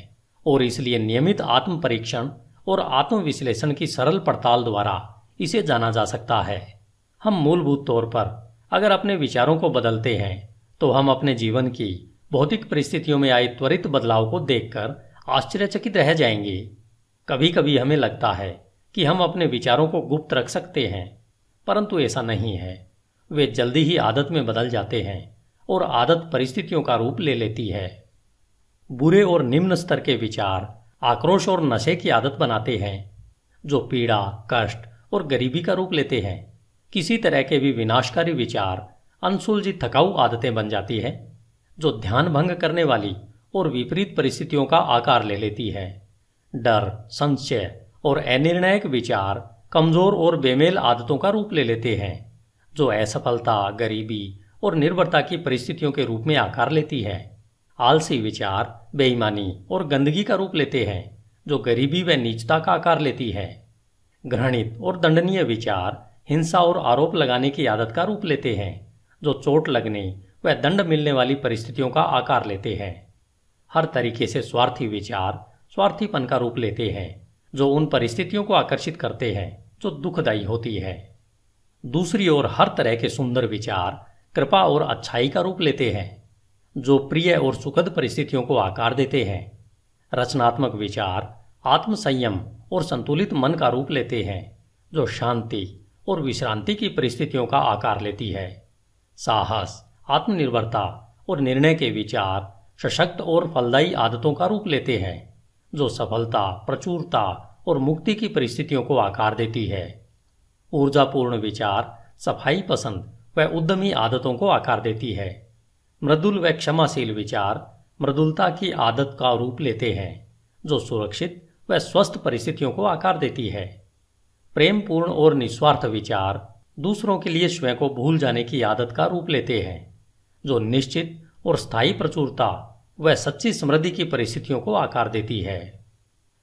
और इसलिए नियमित आत्म परीक्षण और आत्म विश्लेषण की सरल पड़ताल द्वारा इसे जाना जा सकता है। हम मूलभूत तौर पर अगर अपने विचारों को बदलते हैं तो हम अपने जीवन की भौतिक परिस्थितियों में आए त्वरित बदलाव को देखकर आश्चर्यचकित रह जाएंगे। कभी कभी हमें लगता है कि हम अपने विचारों को गुप्त रख सकते हैं, परंतु ऐसा नहीं है। वे जल्दी ही आदत में बदल जाते हैं और आदत परिस्थितियों का रूप ले लेती है। बुरे और निम्न स्तर के विचार आक्रोश और नशे की आदत बनाते हैं, जो पीड़ा, कष्ट और गरीबी का रूप लेते हैं। किसी तरह के भी विनाशकारी विचार अनसुलझी थकाऊ आदतें बन जाती है, जो ध्यान भंग करने वाली और विपरीत परिस्थितियों का आकार ले लेती है। डर, संशय और अनिर्णायक विचार कमजोर और बेमेल आदतों का रूप ले लेते हैं, जो असफलता, गरीबी और निर्भरता की परिस्थितियों के रूप में आकार लेती है। आलसी विचार बेईमानी और गंदगी का रूप लेते हैं, जो गरीबी व नीचता का आकार लेती है। घृणित और दंडनीय विचार हिंसा और आरोप लगाने की आदत का रूप लेते हैं, जो चोट लगने व दंड मिलने वाली परिस्थितियों का आकार लेते हैं। हर तरीके से स्वार्थी विचार स्वार्थीपन का रूप लेते हैं, जो उन परिस्थितियों को आकर्षित करते हैं जो दुखदायी होती है। दूसरी ओर हर तरह के सुंदर विचार कृपा और अच्छाई का रूप लेते हैं, जो प्रिय और सुखद परिस्थितियों को आकार देते हैं। रचनात्मक विचार आत्मसंयम और संतुलित मन का रूप लेते हैं, जो शांति और विश्रांति की परिस्थितियों का आकार लेती है। साहस, आत्मनिर्भरता और निर्णय के विचार सशक्त और फलदायी आदतों का रूप लेते हैं, जो सफलता, प्रचुरता और मुक्ति की परिस्थितियों को आकार देती है। ऊर्जापूर्ण विचार सफाई पसंद व उद्यमी आदतों को आकार देती है। मृदुल व क्षमाशील विचार मृदुलता की आदत का रूप लेते हैं, जो सुरक्षित व स्वस्थ परिस्थितियों को आकार देती है। प्रेमपूर्ण और निस्वार्थ विचार दूसरों के लिए स्वयं को भूल जाने की आदत का रूप लेते हैं, जो निश्चित और स्थायी प्रचुरता व सच्ची समृद्धि की परिस्थितियों को आकार देती है।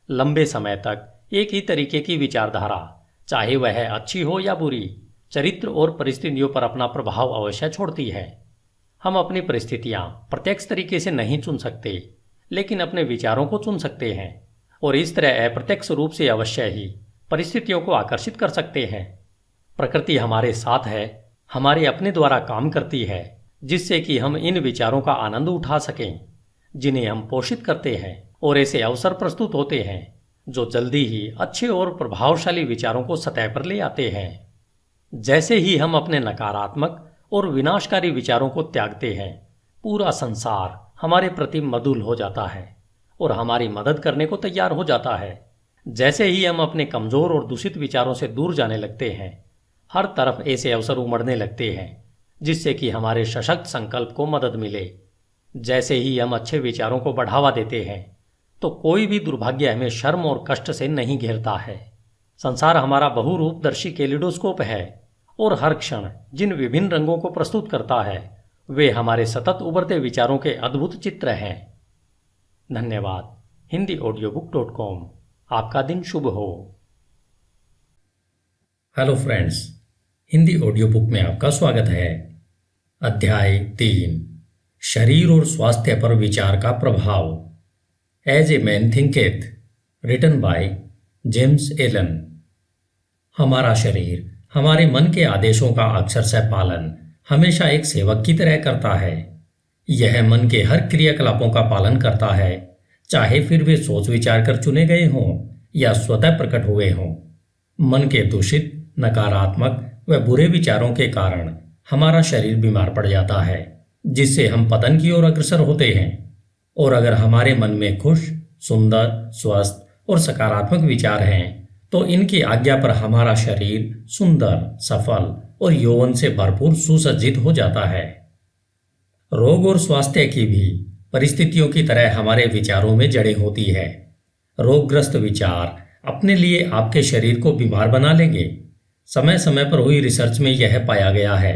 लंबे समय तक एक ही तरीके की विचारधारा, चाहे वह अच्छी हो या बुरी, चरित्र और परिस्थितियों पर अपना प्रभाव अवश्य छोड़ती है। हम अपनी परिस्थितियां प्रत्यक्ष तरीके से नहीं चुन सकते, लेकिन अपने विचारों को चुन सकते हैं और इस तरह अप्रत्यक्ष रूप से अवश्य ही परिस्थितियों को आकर्षित कर सकते हैं। प्रकृति हमारे साथ है, हमारे अपने द्वारा काम करती है, जिससे कि हम इन विचारों का आनंद उठा सकें, जिन्हें हम पोषित करते हैं, और ऐसे अवसर प्रस्तुत होते हैं जो जल्दी ही अच्छे और प्रभावशाली विचारों को सतह पर ले आते हैं। जैसे ही हम अपने नकारात्मक और विनाशकारी विचारों को त्यागते हैं, पूरा संसार हमारे प्रति मधुर हो जाता है और हमारी मदद करने को तैयार हो जाता है। जैसे ही हम अपने कमजोर और दूषित विचारों से दूर जाने लगते हैं, हर तरफ ऐसे अवसर उमड़ने लगते हैं जिससे कि हमारे सशक्त संकल्प को मदद मिले। जैसे ही हम अच्छे विचारों को बढ़ावा देते हैं तो कोई भी दुर्भाग्य हमें शर्म और कष्ट से नहीं घेरता है। संसार हमारा बहुरूपदर्शी कैलिडोस्कोप है और हर क्षण जिन विभिन्न रंगों को प्रस्तुत करता है वे हमारे सतत उभरते विचारों के अद्भुत चित्र हैं। धन्यवाद। HindiAudiobook.com। आपका दिन शुभ हो। Hello friends, Hindi audio book में आपका स्वागत है। अध्याय 3, शरीर और स्वास्थ्य पर विचार का प्रभाव। As a man thinketh, written by James Allen. हमारा शरीर हमारे मन के आदेशों का अक्षरशः पालन हमेशा एक सेवक की तरह करता है। यह मन के हर क्रियाकलापों का पालन करता है, चाहे फिर वे सोच विचार कर चुने गए हों या स्वतः प्रकट हुए हों। मन के दूषित, नकारात्मक व बुरे विचारों के कारण हमारा शरीर बीमार पड़ जाता है, जिससे हम पतन की ओर अग्रसर होते हैं। और अगर हमारे मन में खुश, सुंदर, स्वस्थ और सकारात्मक विचार हैं तो इनकी आज्ञा पर हमारा शरीर सुंदर, सफल और यौवन से भरपूर सुसज्जित हो जाता है। रोग और स्वास्थ्य की भी परिस्थितियों की तरह हमारे विचारों में जड़ें होती है। रोगग्रस्त विचार अपने लिए आपके शरीर को बीमार बना लेंगे। समय समय पर हुई रिसर्च में यह पाया गया है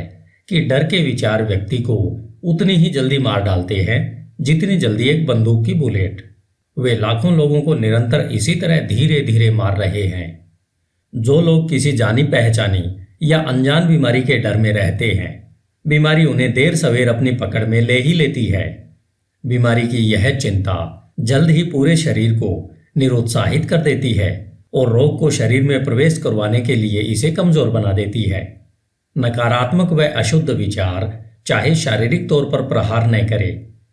कि डर के विचार व्यक्ति को उतनी ही जल्दी मार डालते हैं जितनी जल्दी एक बंदूक की बुलेट। वे लाखों लोगों को निरंतर इसी तरह धीरे धीरे मार रहे हैं। जो लोग किसी जानी पहचानी या अनजान बीमारी के डर में रहते हैं, बीमारी उन्हें देर सवेर अपनी पकड़ में ले ही लेती है। बीमारी की यह चिंता जल्द ही पूरे शरीर को निरुत्साहित कर देती है और रोग को शरीर में प्रवेश करवाने के लिए इसे कमजोर बना देती है। नकारात्मक व अशुद्ध विचार चाहे शारीरिक तौर पर प्रहार न करे,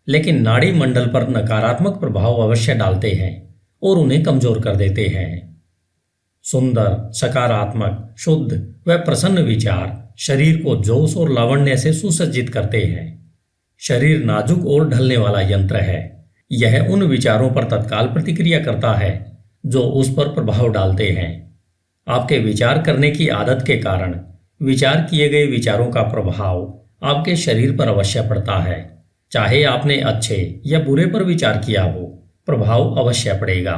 लेकिन नाड़ी मंडल पर नकारात्मक प्रभाव अवश्य डालते हैं और उन्हें कमजोर कर देते हैं। सुंदर, सकारात्मक, शुद्ध व प्रसन्न विचार शरीर को जोश और लावण्य से सुसज्जित करते हैं। शरीर नाजुक और ढलने वाला यंत्र है। यह उन विचारों पर तत्काल प्रतिक्रिया करता है जो उस पर प्रभाव डालते हैं। आपके विचार करने की आदत के कारण विचार किए गए विचारों का प्रभाव आपके शरीर पर अवश्य पड़ता है। चाहे आपने अच्छे या बुरे पर विचार किया हो, प्रभाव अवश्य पड़ेगा।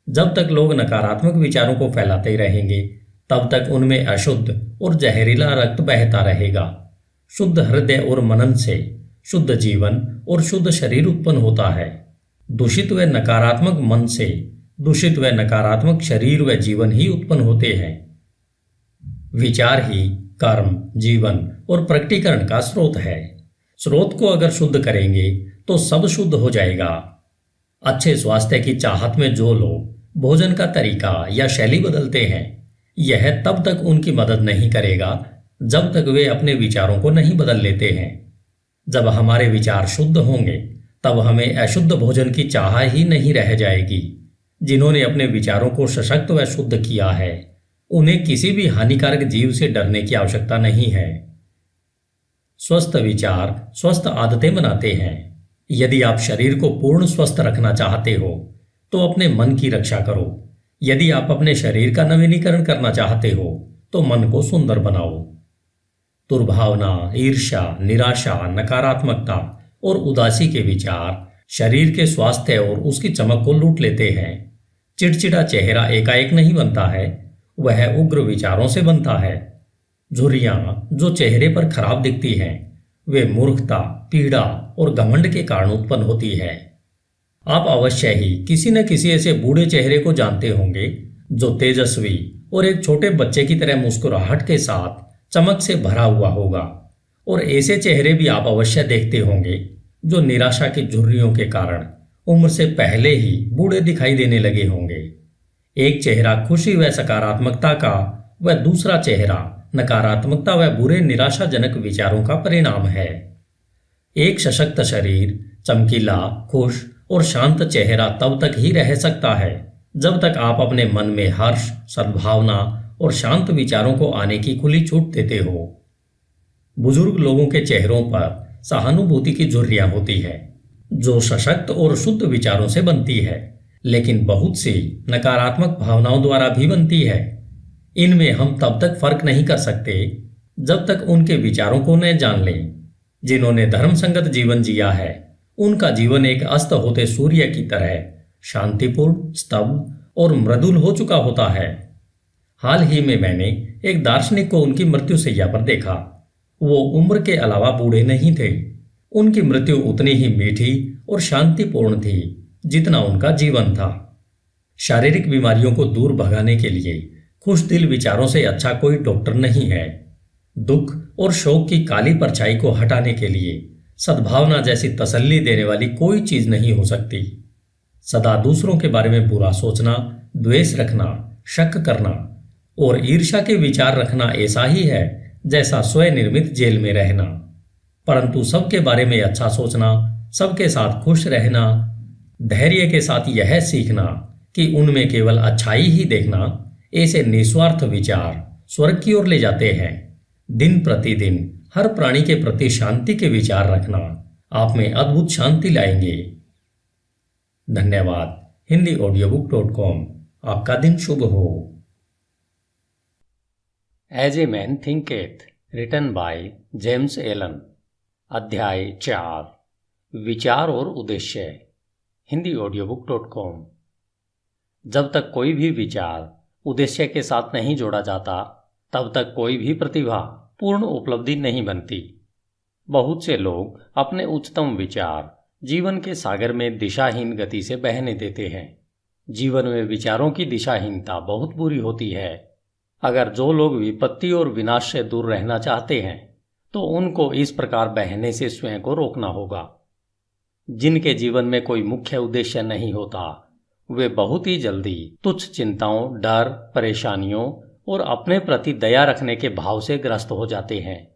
जब तक लोग नकारात्मक विचारों को फैलाते रहेंगे, तब तक उनमें अशुद्ध और जहरीला रक्त बहता रहेगा। शुद्ध हृदय और मनन से शुद्ध जीवन और शुद्ध शरीर उत्पन्न होता है। दूषित व नकारात्मक मन से दूषित व नकारात्मक शरीर व जीवन ही उत्पन्न होते हैं। विचार ही कर्म, जीवन और प्रकटीकरण का स्रोत है। स्रोत को अगर शुद्ध करेंगे तो सब शुद्ध हो जाएगा। अच्छे स्वास्थ्य की चाहत में जो लोग भोजन का तरीका या शैली बदलते हैं, यह तब तक उनकी मदद नहीं करेगा जब तक वे अपने विचारों को नहीं बदल लेते हैं। जब हमारे विचार शुद्ध होंगे तब हमें अशुद्ध भोजन की चाह ही नहीं रह जाएगी। जिन्होंने अपने विचारों को सशक्त व शुद्ध किया है, उन्हें किसी भी हानिकारक जीव से डरने की आवश्यकता नहीं है। स्वस्थ विचार स्वस्थ आदतें बनाते हैं। यदि आप शरीर को पूर्ण स्वस्थ रखना चाहते हो तो अपने मन की रक्षा करो। यदि आप अपने शरीर का नवीनीकरण करना चाहते हो तो मन को सुंदर बनाओ। दुर्भावना, ईर्ष्या, निराशा, नकारात्मकता और उदासी के विचार शरीर के स्वास्थ्य और उसकी चमक को लूट लेते हैं। चिड़चिड़ा चेहरा एकाएक नहीं बनता है, वह उग्र विचारों से बनता है। झुर्रियां जो चेहरे पर खराब दिखती हैं, वे मूर्खता, पीड़ा और घमंड के कारण उत्पन्न होती है। आप अवश्य ही किसी न किसी ऐसे बूढ़े चेहरे को जानते होंगे जो तेजस्वी और एक छोटे बच्चे की तरह मुस्कुराहट के साथ चमक से भरा हुआ होगा। और ऐसे चेहरे भी आप अवश्य देखते होंगे जो निराशा की झुर्रियों के कारण उम्र से पहले ही बूढ़े दिखाई देने लगे होंगे। एक चेहरा खुशी व सकारात्मकता का व दूसरा चेहरा नकारात्मकता व बुरे निराशाजनक विचारों का परिणाम है। एक सशक्त शरीर, चमकीला, खुश और शांत चेहरा तब तक ही रह सकता है जब तक आप अपने मन में हर्ष, सद्भावना और शांत विचारों को आने की खुली छूट देते हो। बुजुर्ग लोगों के चेहरों पर सहानुभूति की झुर्रियां होती है जो सशक्त और शुद्ध विचारों से बनती है, लेकिन बहुत सी नकारात्मक भावनाओं द्वारा भी बनती है। इनमें हम तब तक फर्क नहीं कर सकते जब तक उनके विचारों को न जान लें। जिन्होंने धर्मसंगत जीवन जिया है उनका जीवन एक अस्त होते सूर्य की तरह शांतिपूर्ण, स्तब्ध और मृदुल हो चुका होता है। हाल ही में मैंने एक दार्शनिक को उनकी मृत्युशैया पर देखा। वो उम्र के अलावा बूढ़े नहीं थे। उनकी मृत्यु उतनी ही मीठी और शांतिपूर्ण थी जितना उनका जीवन था। शारीरिक बीमारियों को दूर भगाने के लिए खुश दिल विचारों से अच्छा कोई डॉक्टर नहीं है। दुख और शोक की काली परछाई को हटाने के लिए सद्भावना जैसी तसल्ली देने वाली कोई चीज नहीं हो सकती। सदा दूसरों के बारे में बुरा सोचना, द्वेष रखना, शक करना और ईर्ष्या के विचार रखना ऐसा ही है जैसा स्वनिर्मित जेल में रहना। परंतु सबके बारे में अच्छा सोचना, सबके साथ खुश रहना, धैर्य के साथ यह सीखना कि उनमें केवल अच्छाई ही देखना, ऐसे निस्वार्थ विचार स्वर्ग की ओर ले जाते हैं। दिन प्रतिदिन हर प्राणी के प्रति शांति के विचार रखना आप में अद्भुत शांति लाएंगे। धन्यवाद। HindiAudiobook.com। आपका दिन शुभ हो। As a man thinketh, written by James Allen. अध्याय 4, विचार और उद्देश्य। HindiAudiobook.com। जब तक कोई भी विचार उद्देश्य के साथ नहीं जोड़ा जाता तब तक कोई भी प्रतिभा पूर्ण उपलब्धि नहीं बनती। बहुत से लोग अपने उच्चतम विचार जीवन के सागर में दिशाहीन गति से बहने देते हैं। जीवन में विचारों की दिशाहीनता बहुत बुरी होती है। अगर जो लोग विपत्ति और विनाश से दूर रहना चाहते हैं तो उनको इस प्रकार बहने से स्वयं को रोकना होगा। जिनके जीवन में कोई मुख्य उद्देश्य नहीं होता वे बहुत ही जल्दी तुच्छ चिंताओं, डर, परेशानियों और अपने प्रति दया रखने के भाव से ग्रस्त हो जाते हैं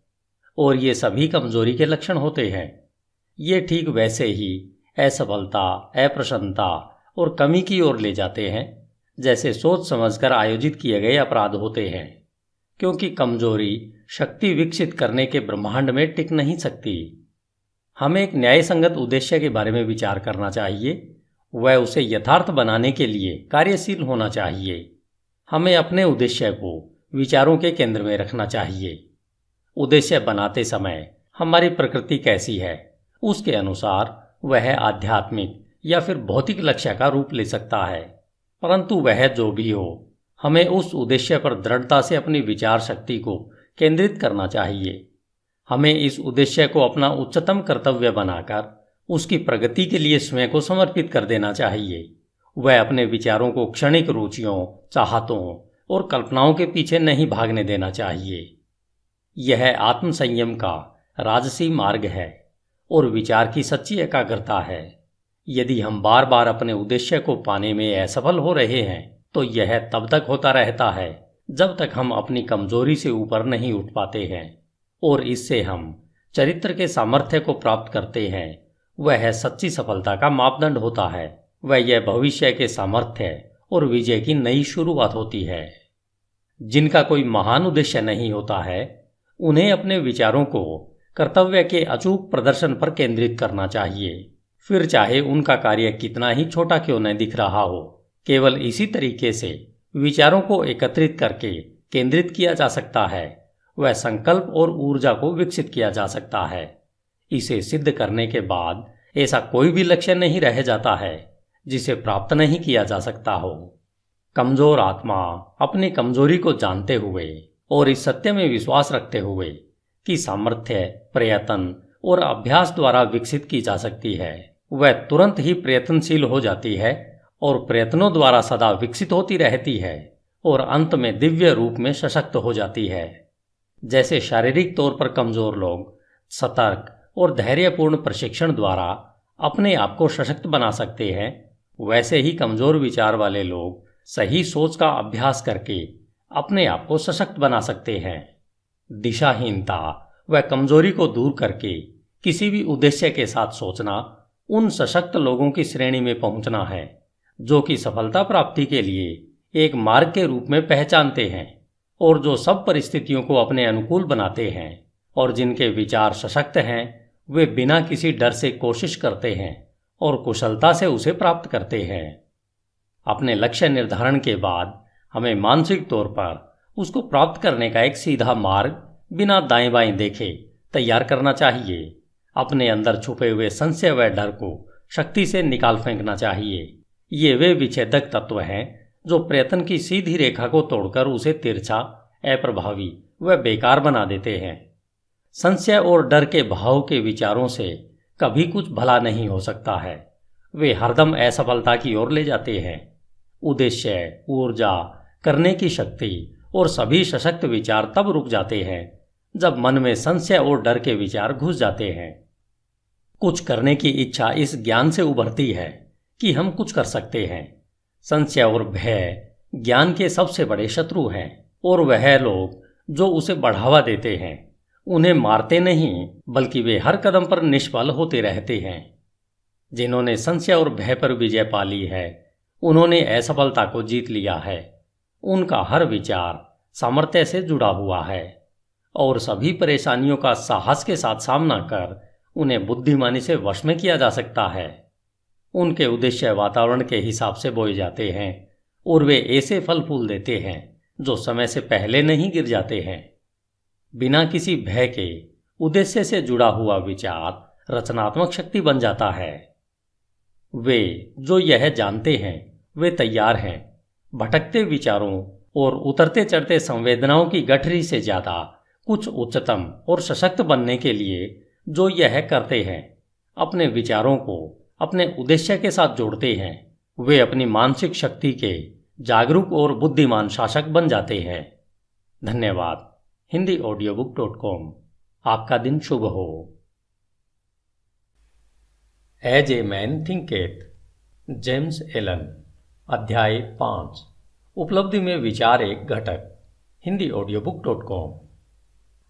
और ये सभी कमजोरी के लक्षण होते हैं। ये ठीक वैसे ही असफलता, अप्रसन्नता और कमी की ओर ले जाते हैं जैसे सोच समझकर आयोजित किए गए अपराध होते हैं, क्योंकि कमजोरी शक्ति विकसित करने के ब्रह्मांड में टिक नहीं सकती। हमें एक न्यायसंगत उद्देश्य के बारे में विचार करना चाहिए। वह उसे यथार्थ बनाने के लिए कार्यशील होना चाहिए। हमें अपने उद्देश्य को विचारों के केंद्र में रखना चाहिए। उद्देश्य बनाते समय हमारी प्रकृति कैसी है उसके अनुसार वह आध्यात्मिक या फिर भौतिक लक्ष्य का रूप ले सकता है। परंतु वह जो भी हो, हमें उस उद्देश्य पर दृढ़ता से अपनी विचार शक्ति को केंद्रित करना चाहिए। हमें इस उद्देश्य को अपना उच्चतम कर्तव्य बनाकर उसकी प्रगति के लिए स्वयं को समर्पित कर देना चाहिए। वह अपने विचारों को क्षणिक रुचियों, चाहतों और कल्पनाओं के पीछे नहीं भागने देना चाहिए। यह आत्मसंयम का राजसी मार्ग है और विचार की सच्ची एकाग्रता है। यदि हम बार बार अपने उद्देश्य को पाने में असफल हो रहे हैं तो यह तब तक होता रहता है जब तक हम अपनी कमजोरी से ऊपर नहीं उठ पाते हैं और इससे हम चरित्र के सामर्थ्य को प्राप्त करते हैं। वह सच्ची सफलता का मापदंड होता है। वह यह भविष्य के सामर्थ्य और विजय की नई शुरुआत होती है। जिनका कोई महान उद्देश्य नहीं होता है उन्हें अपने विचारों को कर्तव्य के अचूक प्रदर्शन पर केंद्रित करना चाहिए, फिर चाहे उनका कार्य कितना ही छोटा क्यों न दिख रहा हो। केवल इसी तरीके से विचारों को एकत्रित करके केंद्रित किया जा सकता है। वह संकल्प और ऊर्जा को विकसित किया जा सकता है। इसे सिद्ध करने के बाद ऐसा कोई भी लक्ष्य नहीं रह जाता है जिसे प्राप्त नहीं किया जा सकता हो। कमजोर आत्मा अपनी कमजोरी को जानते हुए और इस सत्य में विश्वास रखते हुए कि सामर्थ्य प्रयत्न और अभ्यास द्वारा विकसित की जा सकती है, वह तुरंत ही प्रयत्नशील हो जाती है और प्रयत्नों द्वारा सदा विकसित होती रहती है और अंत में दिव्य रूप में सशक्त हो जाती है। जैसे शारीरिक तौर पर कमजोर लोग सतर्क और धैर्यपूर्ण प्रशिक्षण द्वारा अपने आप को सशक्त बना सकते हैं, वैसे ही कमजोर विचार वाले लोग सही सोच का अभ्यास करके अपने आप को सशक्त बना सकते हैं। दिशाहीनता व कमजोरी को दूर करके किसी भी उद्देश्य के साथ सोचना उन सशक्त लोगों की श्रेणी में पहुंचना है जो कि सफलता प्राप्ति के लिए एक मार्ग के रूप में पहचानते हैं और जो सब परिस्थितियों को अपने अनुकूल बनाते हैं और जिनके विचार सशक्त हैं, वे बिना किसी डर से कोशिश करते हैं और कुशलता से उसे प्राप्त करते हैं। अपने लक्ष्य निर्धारण के बाद हमें मानसिक तौर पर उसको प्राप्त करने का एक सीधा मार्ग बिना दाएं बाएं देखे तैयार करना चाहिए। अपने अंदर छुपे हुए संशय व डर को शक्ति से निकाल फेंकना चाहिए। ये वे विच्छेदक तत्व हैं जो प्रयत्न की सीधी रेखा को तोड़कर उसे तिरछा, अप्रभावी व बेकार बना देते हैं। संशय और डर के भाव के विचारों से कभी कुछ भला नहीं हो सकता है। वे हरदम असफलता की ओर ले जाते हैं। उद्देश्य, ऊर्जा, करने की शक्ति और सभी सशक्त विचार तब रुक जाते हैं जब मन में संशय और डर के विचार घुस जाते हैं। कुछ करने की इच्छा इस ज्ञान से उभरती है कि हम कुछ कर सकते हैं। संशय और भय ज्ञान के सबसे बड़े शत्रु हैं और वह लोग जो उसे बढ़ावा देते हैं उन्हें मारते नहीं बल्कि वे हर कदम पर निष्फल होते रहते हैं। जिन्होंने संशय और भय पर विजय पा ली है उन्होंने असफलता को जीत लिया है। उनका हर विचार सामर्थ्य से जुड़ा हुआ है और सभी परेशानियों का साहस के साथ सामना कर उन्हें बुद्धिमानी से वश में किया जा सकता है। उनके उद्देश्य वातावरण के हिसाब से बोए जाते हैं और वे ऐसे फल फूल देते हैं जो समय से पहले नहीं गिर जाते हैं। बिना किसी भय के उद्देश्य से जुड़ा हुआ विचार रचनात्मक शक्ति बन जाता है। वे जो यह जानते हैं वे तैयार हैं भटकते विचारों और उतरते चढ़ते संवेदनाओं की गठरी से ज़्यादा कुछ उच्चतम और सशक्त बनने के लिए जो यह करते हैं। अपने विचारों को अपने उद्देश्य के साथ जोड़ते हैं। वे अपनी मानसिक शक्ति के जागरूक और बुद्धिमान शासक बन जाते हैं। धन्यवाद। HindiAudiobook.com। आपका दिन शुभ हो। As a man thinketh, James Allen. अध्याय 5। उपलब्धि में विचार एक घटक। HindiAudiobook.com।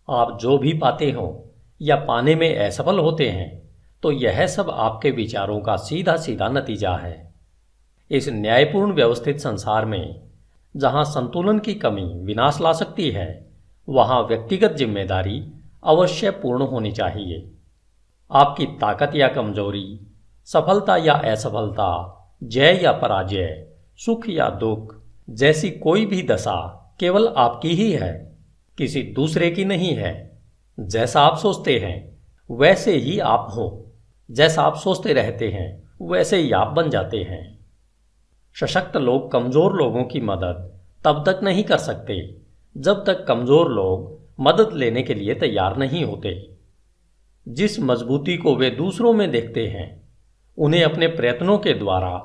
आप जो भी पाते हो या पाने में असफल होते हैं तो यह सब आपके विचारों का सीधा सीधा नतीजा है। इस न्यायपूर्ण व्यवस्थित संसार में जहां संतुलन की कमी विनाश ला सकती है वहां व्यक्तिगत जिम्मेदारी अवश्य पूर्ण होनी चाहिए। आपकी ताकत या कमजोरी, सफलता या असफलता, जय या पराजय, सुख या दुख जैसी कोई भी दशा केवल आपकी ही है, किसी दूसरे की नहीं है। जैसा आप सोचते हैं वैसे ही आप हो। जैसा आप सोचते रहते हैं वैसे ही आप बन जाते हैं। सशक्त लोग कमजोर लोगों की मदद तब तक नहीं कर सकते जब तक कमजोर लोग मदद लेने के लिए तैयार नहीं होते। जिस मजबूती को वे दूसरों में देखते हैं उन्हें अपने प्रयत्नों के द्वारा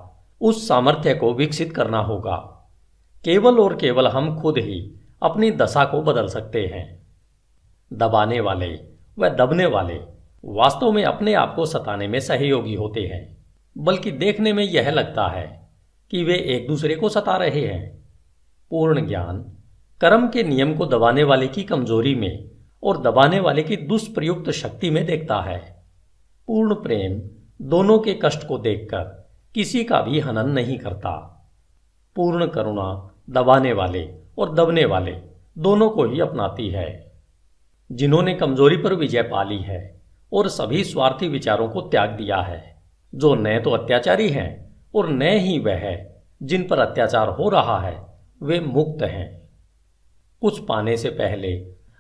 उस सामर्थ्य को विकसित करना होगा। केवल और केवल हम खुद ही अपनी दशा को बदल सकते हैं। दबाने वाले व दबने वाले वास्तव में अपने आप को सताने में सहयोगी होते हैं, बल्कि देखने में यह लगता है कि वे एक दूसरे को सता रहे हैं। पूर्ण ज्ञान कर्म के नियम को दबाने वाले की कमजोरी में और दबाने वाले की दुष्प्रयुक्त शक्ति में देखता है। पूर्ण प्रेम दोनों के कष्ट को देखकर किसी का भी हनन नहीं करता। पूर्ण करुणा दबाने वाले और दबने वाले दोनों को ही अपनाती है। जिन्होंने कमजोरी पर विजय पा ली है और सभी स्वार्थी विचारों को त्याग दिया है, जो न तो अत्याचारी हैं और न ही वह जिन पर अत्याचार हो रहा है, वे मुक्त हैं। कुछ पाने से पहले,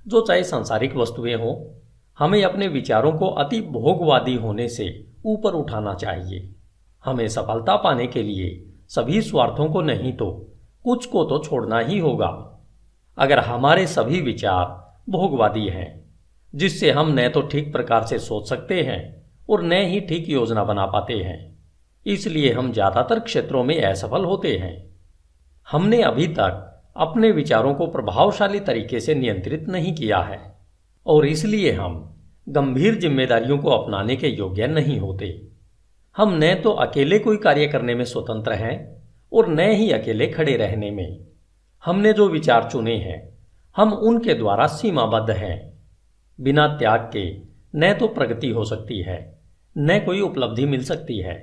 जो चाहे सांसारिक वस्तुएं हों, हमें अपने विचारों को अति भोगवादी होने से ऊपर उठाना चाहिए। हमें सफलता पाने के लिए सभी स्वार्थों को नहीं तो कुछ को तो छोड़ना ही होगा। अगर हमारे सभी विचार भोगवादी हैं, जिससे हम न तो ठीक प्रकार से सोच सकते हैं और न ही ठीक योजना बना पाते हैं, इसलिए हम ज्यादातर क्षेत्रों में असफल होते हैं। हमने अभी तक अपने विचारों को प्रभावशाली तरीके से नियंत्रित नहीं किया है और इसलिए हम गंभीर जिम्मेदारियों को अपनाने के योग्य नहीं होते। हम न तो अकेले कोई कार्य करने में स्वतंत्र हैं और न ही अकेले खड़े रहने में। हमने जो विचार चुने हैं हम उनके द्वारा सीमाबद्ध हैं। बिना त्याग के न तो प्रगति हो सकती है न कोई उपलब्धि मिल सकती है।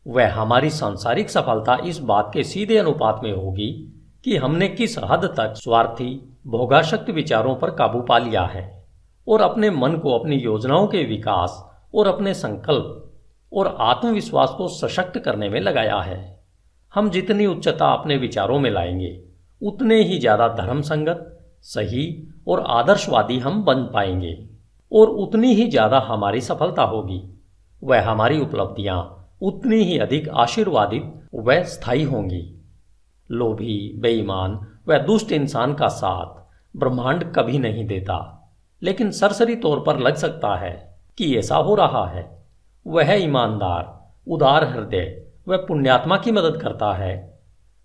वह हमारी सांसारिक सफलता इस बात के सीधे अनुपात में होगी कि हमने किस हद तक स्वार्थी भोगाशक्त विचारों पर काबू पा लिया है और अपने मन को अपनी योजनाओं के विकास और अपने संकल्प और आत्मविश्वास को सशक्त करने में लगाया है। हम जितनी उच्चता अपने विचारों में लाएंगे उतने ही ज्यादा धर्म संगत, सही और आदर्शवादी हम बन पाएंगे और उतनी ही ज़्यादा हमारी सफलता होगी। वह हमारी उपलब्धियां उतनी ही अधिक आशीर्वादित व स्थायी होंगी। लोभी, बेईमान व दुष्ट इंसान का साथ ब्रह्मांड कभी नहीं देता, लेकिन सरसरी तौर पर लग सकता है कि ऐसा हो रहा है। वह ईमानदार, उदार हृदय व पुण्यात्मा की मदद करता है।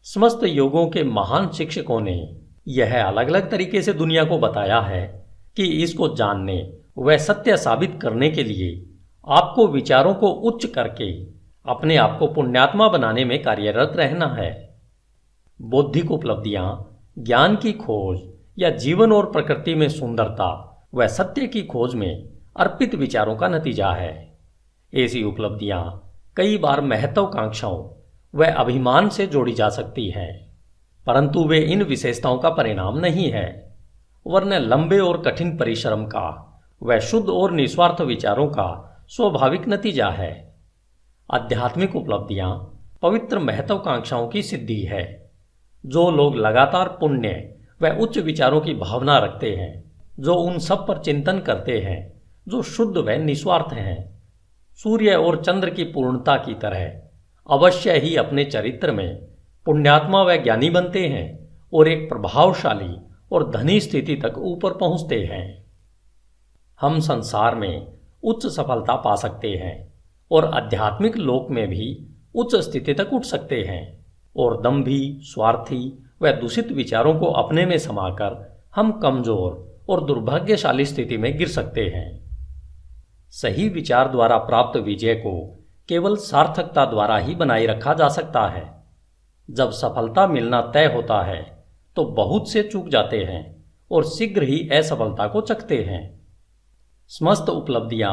समस्त योगों के महान शिक्षकों ने यह अलग अलग तरीके से दुनिया को बताया है कि इसको जानने व सत्य साबित करने के लिए आपको विचारों को उच्च करके अपने आप को पुण्यात्मा बनाने में कार्यरत रहना है। बौद्धिक उपलब्धियां ज्ञान की खोज या जीवन और प्रकृति में सुंदरता व सत्य की खोज में अर्पित विचारों का नतीजा है। ऐसी उपलब्धियां कई बार महत्वाकांक्षाओं व अभिमान से जोड़ी जा सकती हैं, परंतु वे इन विशेषताओं का परिणाम नहीं है, वरन लंबे और कठिन परिश्रम का व शुद्ध और निस्वार्थ विचारों का स्वाभाविक नतीजा है। आध्यात्मिक उपलब्धियां पवित्र महत्वाकांक्षाओं की सिद्धि है। जो लोग लगातार पुण्य व उच्च विचारों की भावना रखते हैं, जो उन सब पर चिंतन करते हैं जो शुद्ध व निस्वार्थ हैं, सूर्य और चंद्र की पूर्णता की तरह अवश्य ही अपने चरित्र में पुण्यात्मा व ज्ञानी बनते हैं और एक प्रभावशाली और धनी स्थिति तक ऊपर पहुंचते हैं। हम संसार में उच्च सफलता पा सकते हैं और आध्यात्मिक लोक में भी उच्च स्थिति तक उठ सकते हैं, और दंभी, स्वार्थी व दूषित विचारों को अपने में समाकर हम कमजोर और दुर्भाग्यशाली स्थिति में गिर सकते हैं। सही विचार द्वारा प्राप्त विजय को केवल सार्थकता द्वारा ही बनाए रखा जा सकता है। जब सफलता मिलना तय होता है तो बहुत से चूक जाते हैं और शीघ्र ही असफलता को चखते हैं। समस्त उपलब्धियां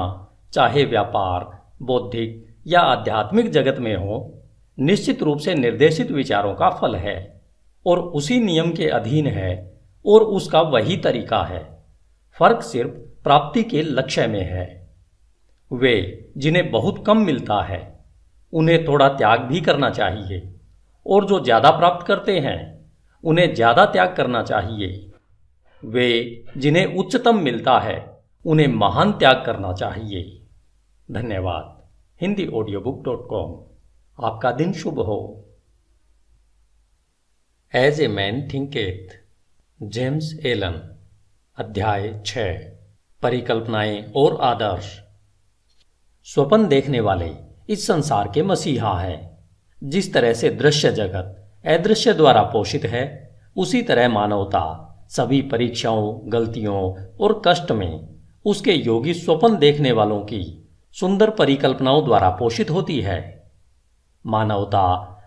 चाहे व्यापार, बौद्धिक या आध्यात्मिक जगत में हो, निश्चित रूप से निर्देशित विचारों का फल है और उसी नियम के अधीन है और उसका वही तरीका है। फर्क सिर्फ प्राप्ति के लक्ष्य में है। वे जिन्हें बहुत कम मिलता है उन्हें थोड़ा त्याग भी करना चाहिए, और जो ज्यादा प्राप्त करते हैं उन्हें ज्यादा त्याग करना चाहिए। वे जिन्हें उच्चतम मिलता है उन्हें महान त्याग करना चाहिए। धन्यवाद। HindiAudiobook.com। आपका दिन शुभ हो। As a man thinketh, James Allen. अध्याय 6। परिकल्पनाएं और आदर्श। स्वप्न देखने वाले इस संसार के मसीहा हैं। जिस तरह से दृश्य जगत अदृश्य द्वारा पोषित है, उसी तरह मानवता सभी परीक्षाओं, गलतियों और कष्ट में उसके योगी स्वप्न देखने वालों की सुंदर परिकल्पनाओं द्वारा पोषित होती है। मानवता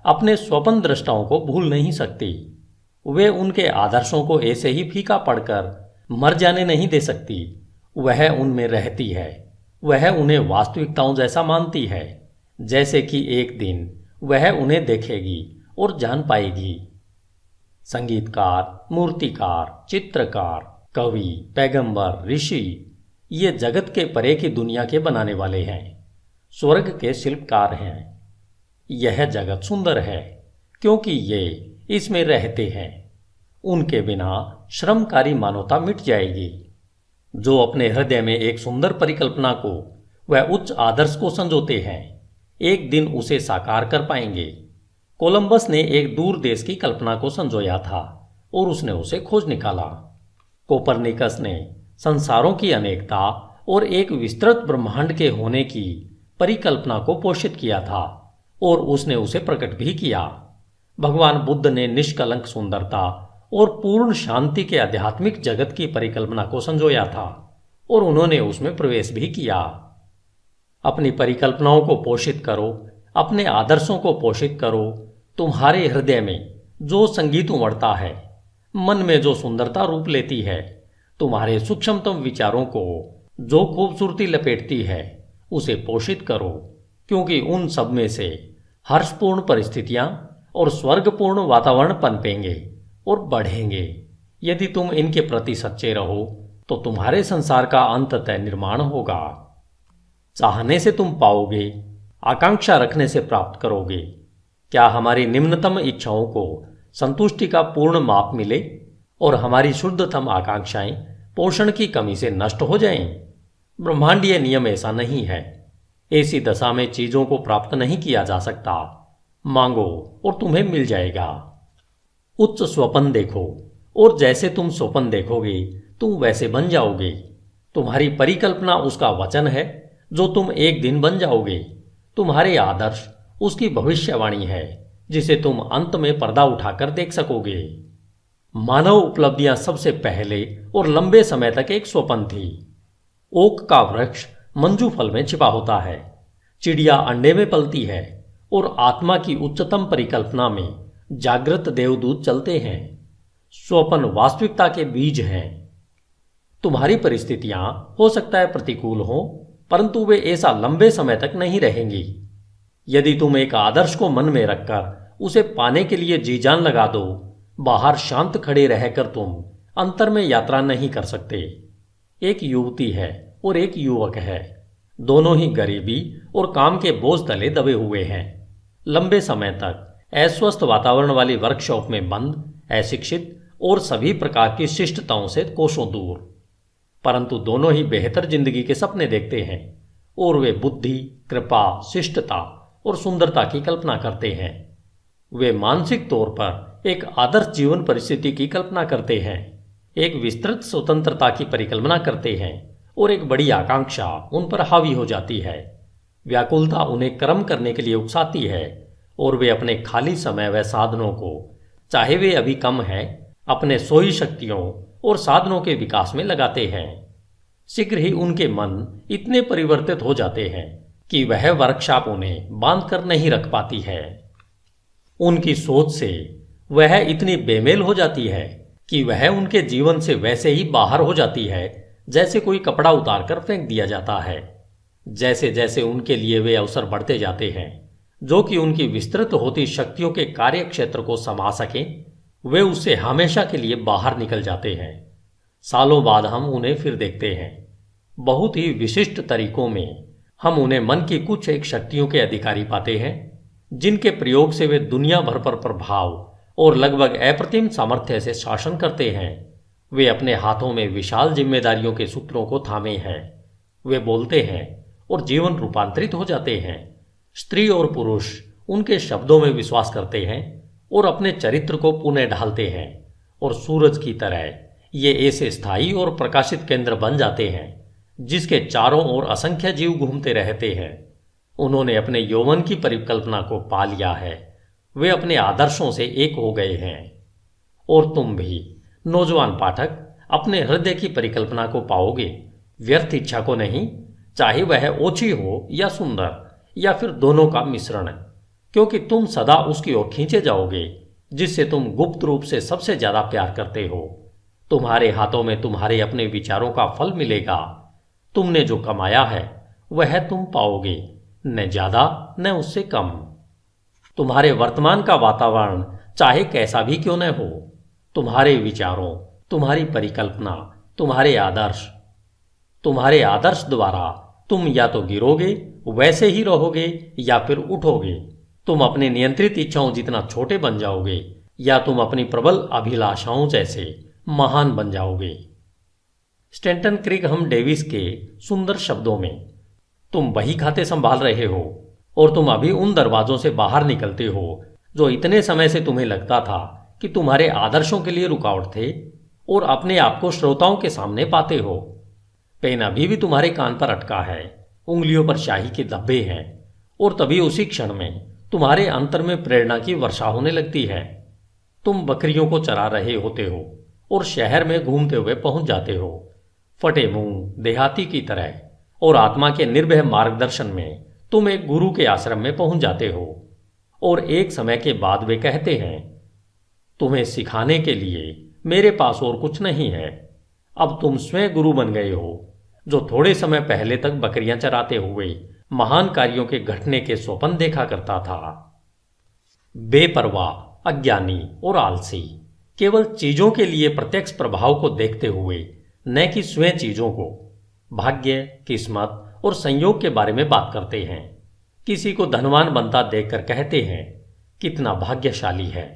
अपने स्वप्न दृष्टाओं को भूल नहीं सकती। वे उनके आदर्शों को ऐसे ही फीका पड़कर मर जाने नहीं दे सकती। वह उनमें रहती है। वह उन्हें वास्तविकताओं जैसा मानती है, जैसे कि एक दिन वह उन्हें देखेगी और जान पाएगी। संगीतकार, मूर्तिकार, चित्रकार, कवि, पैगंबर, ऋषि ये जगत के परे की दुनिया के बनाने वाले हैं, स्वर्ग के शिल्पकार हैं। यह जगत सुंदर है क्योंकि ये इसमें रहते हैं। उनके बिना श्रमकारी मानवता मिट जाएगी। जो अपने हृदय में एक सुंदर परिकल्पना को व उच्च आदर्श को संजोते हैं, एक दिन उसे साकार कर पाएंगे। कोलंबस ने एक दूर देश की कल्पना को संजोया था और उसने उसे खोज निकाला। कोपरनिकस ने संसारों की अनेकता और एक विस्तृत ब्रह्मांड के होने की परिकल्पना को पोषित किया था और उसने उसे प्रकट भी किया। भगवान बुद्ध ने निष्कलंक सुंदरता और पूर्ण शांति के आध्यात्मिक जगत की परिकल्पना को संजोया था और उन्होंने उसमें प्रवेश भी किया। अपनी परिकल्पनाओं को पोषित करो, अपने आदर्शों को पोषित करो। तुम्हारे हृदय में जो संगीत उमड़ता है, मन में जो सुंदरता रूप लेती है, तुम्हारे सूक्ष्मतम विचारों को जो खूबसूरती लपेटती है, उसे पोषित करो, क्योंकि उन सब में से हर्षपूर्ण परिस्थितियां और स्वर्गपूर्ण वातावरण पनपेंगे और बढ़ेंगे। यदि तुम इनके प्रति सच्चे रहो तो तुम्हारे संसार का अंततः निर्माण होगा। चाहने से तुम पाओगे, आकांक्षा रखने से प्राप्त करोगे। क्या हमारी निम्नतम इच्छाओं को संतुष्टि का पूर्ण माप मिले और हमारी शुद्धतम आकांक्षाएं पोषण की कमी से नष्ट हो जाएं। ब्रह्मांडीय नियम ऐसा नहीं है। ऐसी दशा में चीजों को प्राप्त नहीं किया जा सकता। मांगो और तुम्हें मिल जाएगा। उच्च स्वप्न देखो और जैसे तुम स्वप्न देखोगे तुम वैसे बन जाओगे। तुम्हारी परिकल्पना उसका वचन है जो तुम एक दिन बन जाओगे। तुम्हारे आदर्श उसकी भविष्यवाणी है जिसे तुम अंत में पर्दा उठाकर देख सकोगे। मानव उपलब्धियां सबसे पहले और लंबे समय तक एक स्वप्न थी। ओक का वृक्ष मंजू फल में छिपा होता है, चिड़िया अंडे में पलती है और आत्मा की उच्चतम परिकल्पना में जागृत देवदूत चलते हैं। स्वप्न वास्तविकता के बीज हैं। तुम्हारी परिस्थितियां हो सकता है प्रतिकूल हों, परंतु वे ऐसा लंबे समय तक नहीं रहेंगी। यदि तुम एक आदर्श को मन में रखकर उसे पाने के लिए जी जान लगा दो, बाहर शांत खड़े रहकर तुम अंतर में यात्रा नहीं कर सकते। एक युवती है और एक युवक है। दोनों ही गरीबी और काम के बोझ तले दबे हुए हैं। लंबे समय तक अस्वस्थ वातावरण वाली वर्कशॉप में बंद, अशिक्षित और सभी प्रकार की शिष्टताओं से कोसों दूर। परंतु दोनों ही बेहतर जिंदगी के सपने देखते हैं और वे बुद्धि, कृपा, शिष्टता और सुंदरता की कल्पना करते हैं। वे मानसिक तौर पर एक आदर्श जीवन परिस्थिति की कल्पना करते हैं, एक विस्तृत स्वतंत्रता की परिकल्पना करते हैं और एक बड़ी आकांक्षा उन पर हावी हो जाती है। व्याकुलता उन्हें कर्म करने के लिए उकसाती है और वे अपने खाली समय व साधनों को, चाहे वे अभी कम है, अपने सोई शक्तियों और साधनों के विकास में लगाते हैं। शीघ्र ही उनके मन इतने परिवर्तित हो जाते हैं कि वह वर्कशॉप उन्हें बांध कर नहीं रख पाती है। उनकी सोच से वह इतनी बेमेल हो जाती है कि वह उनके जीवन से वैसे ही बाहर हो जाती है जैसे कोई कपड़ा उतार कर फेंक दिया जाता है। जैसे जैसे उनके लिए वे अवसर बढ़ते जाते हैं जो कि उनकी विस्तृत होती शक्तियों के कार्य क्षेत्र को समा सकें, वे उससे हमेशा के लिए बाहर निकल जाते हैं। सालों बाद हम उन्हें फिर देखते हैं। बहुत ही विशिष्ट तरीकों में हम उन्हें मन की कुछ एक शक्तियों के अधिकारी पाते हैं जिनके प्रयोग से वे दुनिया भर पर प्रभाव और लगभग अप्रतिम सामर्थ्य से शासन करते हैं। वे अपने हाथों में विशाल जिम्मेदारियों के सूत्रों को थामे हैं। वे बोलते हैं और जीवन रूपांतरित हो जाते हैं। स्त्री और पुरुष उनके शब्दों में विश्वास करते हैं और अपने चरित्र को पुनः ढालते हैं और सूरज की तरह ये ऐसे स्थायी और प्रकाशित केंद्र बन जाते हैं जिसके चारों ओर असंख्य जीव घूमते रहते हैं। उन्होंने अपने यौवन की परिकल्पना को पा लिया है। वे अपने आदर्शों से एक हो गए हैं। और तुम भी नौजवान पाठक अपने हृदय की परिकल्पना को पाओगे, व्यर्थ इच्छा को नहीं, चाहे वह ओछी हो या सुंदर या फिर दोनों का मिश्रण, क्योंकि तुम सदा उसकी ओर खींचे जाओगे जिससे तुम गुप्त रूप से सबसे ज्यादा प्यार करते हो। तुम्हारे हाथों में तुम्हारे अपने विचारों का फल मिलेगा। तुमने जो कमाया है वह तुम पाओगे, न ज्यादा न उससे कम। तुम्हारे वर्तमान का वातावरण चाहे कैसा भी क्यों न हो, तुम्हारे विचारों, तुम्हारी परिकल्पना, तुम्हारे आदर्श द्वारा तुम या तो गिरोगे, वैसे ही रहोगे, या फिर उठोगे। तुम अपने नियंत्रित इच्छाओं जितना छोटे बन जाओगे या तुम अपनी प्रबल अभिलाषाओं जैसे महान बन जाओगे। स्टैंटन क्रिगहम डेविस के सुंदर शब्दों में, तुम बही खाते संभाल रहे हो और तुम अभी उन दरवाजों से बाहर निकलते हो जो इतने समय से तुम्हें लगता था कि तुम्हारे आदर्शों के लिए रुकावट थे, और अपने आप को श्रोताओं के सामने पाते हो। पेन अभी भी तुम्हारे कान पर अटका है, उंगलियों पर शाही के धब्बे हैं, और तभी उसी क्षण में तुम्हारे अंतर में प्रेरणा की वर्षा होने लगती है। तुम बकरियों को चरा रहे होते हो और शहर में घूमते हुए पहुंच जाते हो, फटे मुंह देहाती की तरह, और आत्मा के निर्भय मार्गदर्शन में तुम एक गुरु के आश्रम में पहुंच जाते हो। और एक समय के बाद वे कहते हैं, तुम्हें सिखाने के लिए मेरे पास और कुछ नहीं है। अब तुम स्वयं गुरु बन गए हो, जो थोड़े समय पहले तक बकरियां चराते हुए महान कार्यों के घटने के स्वप्न देखा करता था। बेपरवाह, अज्ञानी और आलसी केवल चीजों के लिए प्रत्यक्ष प्रभाव को देखते हुए, न कि स्वयं चीजों को, भाग्य, किस्मत और संयोग के बारे में बात करते हैं। किसी को धनवान बनता देखकर कहते हैं, कितना भाग्यशाली है।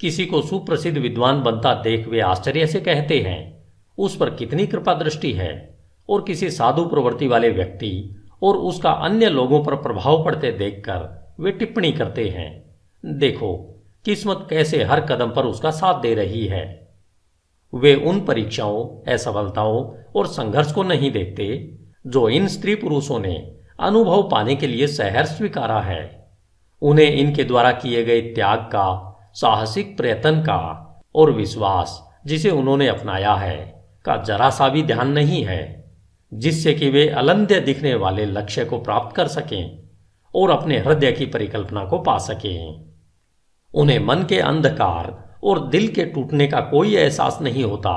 किसी को सुप्रसिद्ध विद्वान बनता देख वे आश्चर्य से कहते हैं, उस पर कितनी कृपा दृष्टि है। और किसी साधु प्रवृत्ति वाले व्यक्ति और उसका अन्य लोगों पर प्रभाव पड़ते देखकर वे टिप्पणी करते हैं, देखो किस्मत कैसे हर कदम पर उसका साथ दे रही है। वे उन परीक्षाओं, असफलताओं और संघर्ष को नहीं देखते जो इन स्त्री पुरुषों ने अनुभव पाने के लिए सहर्ष स्वीकारा है। उन्हें इनके द्वारा किए गए त्याग का, साहसिक प्रयत्न का और विश्वास जिसे उन्होंने अपनाया है का जरा सा भी ध्यान नहीं है, जिससे कि वे अलंध्य दिखने वाले लक्ष्य को प्राप्त कर सकें और अपने हृदय की परिकल्पना को पा सकें। उन्हें मन के अंधकार और दिल के टूटने का कोई एहसास नहीं होता।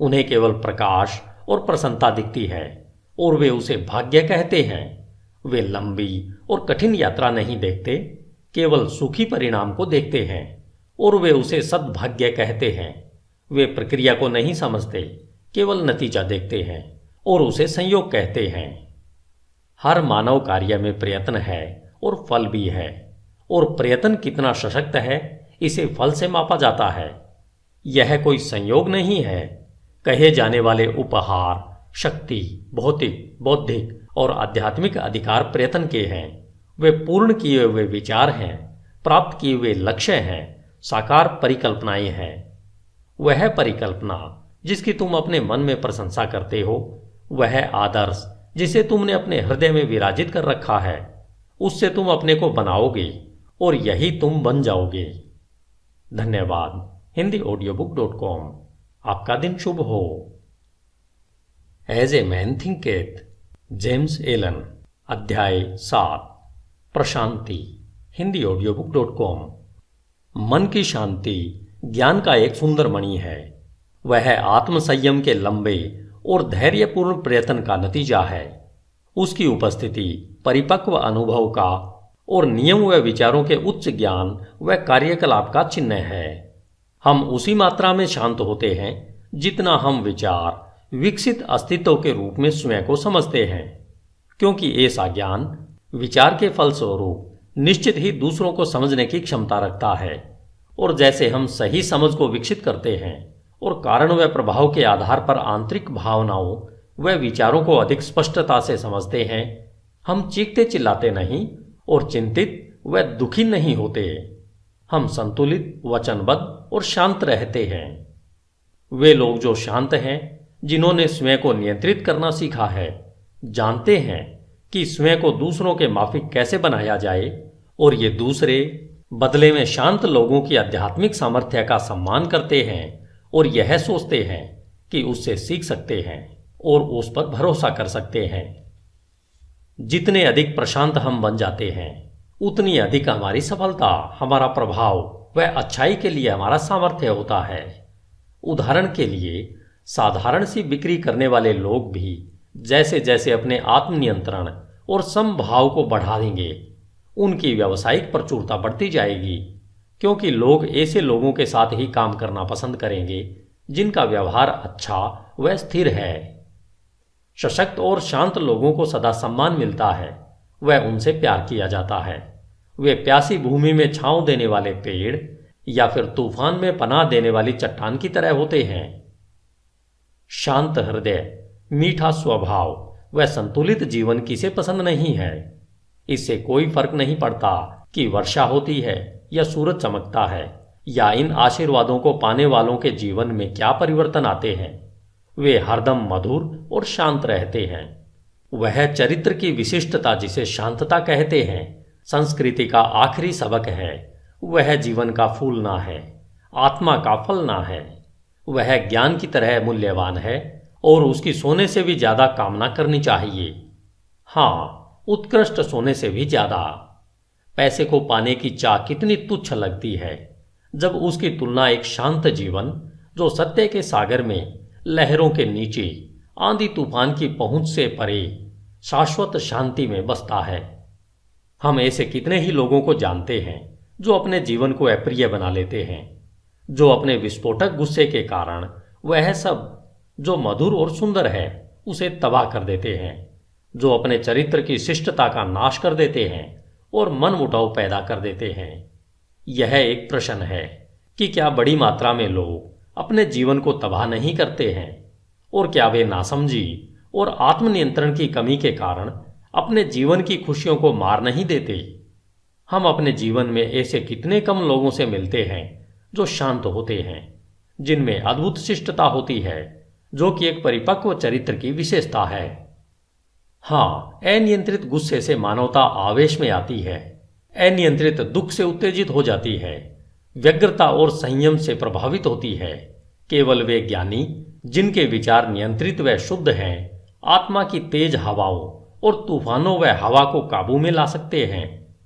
उन्हें केवल प्रकाश और प्रसन्नता दिखती है और वे उसे भाग्य कहते हैं। वे लंबी और कठिन यात्रा नहीं देखते, केवल सुखी परिणाम को देखते हैं और वे उसे सद्भाग्य कहते हैं। वे प्रक्रिया को नहीं समझते, केवल नतीजा देखते हैं और उसे संयोग कहते हैं। हर मानव कार्य में प्रयत्न है और फल भी है, और प्रयत्न कितना सशक्त है इसे फल से मापा जाता है। यह कोई संयोग नहीं है। कहे जाने वाले उपहार, शक्ति, भौतिक, बौद्धिक और आध्यात्मिक अधिकार प्रयत्न के हैं। वे पूर्ण किए हुए विचार हैं, प्राप्त किए हुए लक्ष्य हैं, साकार परिकल्पनाएं हैं। वह परिकल्पना जिसकी तुम अपने मन में प्रशंसा करते हो, वह आदर्श जिसे तुमने अपने हृदय में विराजित कर रखा है, उससे तुम अपने को बनाओगे और यही तुम बन जाओगे। धन्यवाद। HindiAudiobook.com। आपका दिन शुभ हो। As a man thinketh, James Allen. अध्याय 7, प्रशांति। HindiAudiobook.com। मन की शांति ज्ञान का एक सुंदर मणि है। वह आत्मसंयम के लंबे और धैर्यपूर्ण प्रयत्न का नतीजा है। उसकी उपस्थिति परिपक्व अनुभव का और नियम व विचारों के उच्च ज्ञान व कार्यकलाप का चिन्ह है। हम उसी मात्रा में शांत होते हैं जितना हम विचार विकसित अस्तित्व के रूप में स्वयं को समझते हैं, क्योंकि ऐसा ज्ञान विचार के फलस्वरूप निश्चित ही दूसरों को समझने की क्षमता रखता है। और जैसे हम सही समझ को विकसित करते हैं और कारण व प्रभाव के आधार पर आंतरिक भावनाओं व विचारों को अधिक स्पष्टता से समझते हैं, हम चीखते चिल्लाते नहीं और चिंतित व दुखी नहीं होते। हम संतुलित, वचनबद्ध और शांत रहते हैं। वे लोग जो शांत हैं, जिन्होंने स्वयं को नियंत्रित करना सीखा है, जानते हैं कि स्वयं को दूसरों के माफिक कैसे बनाया जाए, और ये दूसरे बदले में शांत लोगों की आध्यात्मिक सामर्थ्य का सम्मान करते हैं और यह सोचते हैं कि उससे सीख सकते हैं और उस पर भरोसा कर सकते हैं। जितने अधिक प्रशांत हम बन जाते हैं, उतनी अधिक हमारी सफलता, हमारा प्रभाव व अच्छाई के लिए हमारा सामर्थ्य होता है। उदाहरण के लिए, साधारण सी बिक्री करने वाले लोग भी जैसे जैसे अपने आत्मनियंत्रण और समभाव को बढ़ा देंगे, उनकी व्यावसायिक प्रचुरता बढ़ती जाएगी, क्योंकि लोग ऐसे लोगों के साथ ही काम करना पसंद करेंगे जिनका व्यवहार अच्छा व स्थिर है। सशक्त और शांत लोगों को सदा सम्मान मिलता है, वह उनसे प्यार किया जाता है। वे प्यासी भूमि में छांव देने वाले पेड़ या फिर तूफान में पनाह देने वाली चट्टान की तरह होते हैं। शांत हृदय, मीठा स्वभाव व संतुलित जीवन किसे पसंद नहीं है। इससे कोई फर्क नहीं पड़ता कि वर्षा होती है या सूरज चमकता है, या इन आशीर्वादों को पाने वालों के जीवन में क्या परिवर्तन आते हैं। वे हरदम मधुर और शांत रहते हैं। वह चरित्र की विशिष्टता जिसे शांतता कहते हैं, संस्कृति का आखिरी सबक है। वह जीवन का फूलना है, आत्मा का फलना है। वह ज्ञान की तरह मूल्यवान है और उसकी सोने से भी ज्यादा कामना करनी चाहिए। हाँ, उत्कृष्ट सोने से भी ज्यादा। पैसे को पाने की चाह कितनी तुच्छ लगती है जब उसकी तुलना एक शांत जीवन, जो सत्य के सागर में लहरों के नीचे आंधी तूफान की पहुंच से परे शाश्वत शांति में बसता है। हम ऐसे कितने ही लोगों को जानते हैं जो अपने जीवन को अप्रिय बना लेते हैं, जो अपने विस्फोटक गुस्से के कारण वह सब जो मधुर और सुंदर है उसे तबाह कर देते हैं, जो अपने चरित्र की शिष्टता का नाश कर देते हैं और मन मुटाव पैदा कर देते हैं। यह एक प्रश्न है कि क्या बड़ी मात्रा में लोग अपने जीवन को तबाह नहीं करते हैं, और क्या वे नासमझी और आत्मनियंत्रण की कमी के कारण अपने जीवन की खुशियों को मार नहीं देते। हम अपने जीवन में ऐसे कितने कम लोगों से मिलते हैं जो शांत होते हैं, जिनमें अद्भुत शिष्टता होती है, जो कि एक परिपक्व चरित्र की विशेषता है। हाँ, अनियंत्रित गुस्से से मानवता आवेश में आती है, अनियंत्रित दुख से उत्तेजित हो जाती है, व्यग्रता और संयम से प्रभावित होती है। केवल वे ज्ञानी जिनके विचार नियंत्रित व शुद्ध हैं, आत्मा की तेज हवाओं और तूफानों व हवा को काबू में ला सकते हैं।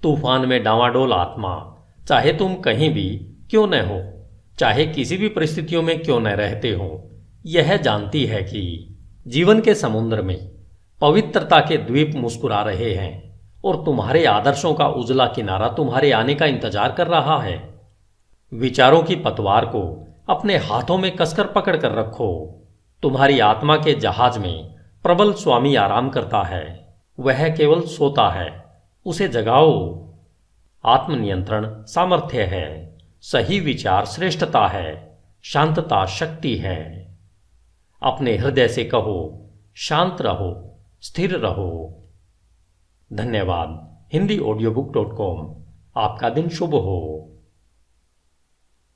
तूफान में डांवाडोल आत्मा, चाहे तुम कहीं भी क्यों न हो, चाहे किसी भी परिस्थितियों में क्यों न रहते हो, यह जानती है कि जीवन के समुद्र में पवित्रता के द्वीप मुस्कुरा रहे हैं और तुम्हारे आदर्शों का उजला किनारा तुम्हारे आने का इंतजार कर रहा है। विचारों की पतवार को अपने हाथों में कसकर पकड़ कर रखो। तुम्हारी आत्मा के जहाज में प्रबल स्वामी आराम करता है, वह केवल सोता है, उसे जगाओ। आत्मनियंत्रण सामर्थ्य है, सही विचार श्रेष्ठता है, शांतता शक्ति है। अपने हृदय से कहो, शांत रहो, स्थिर रहो। धन्यवाद। HindiAudiobook.com। आपका दिन शुभ हो।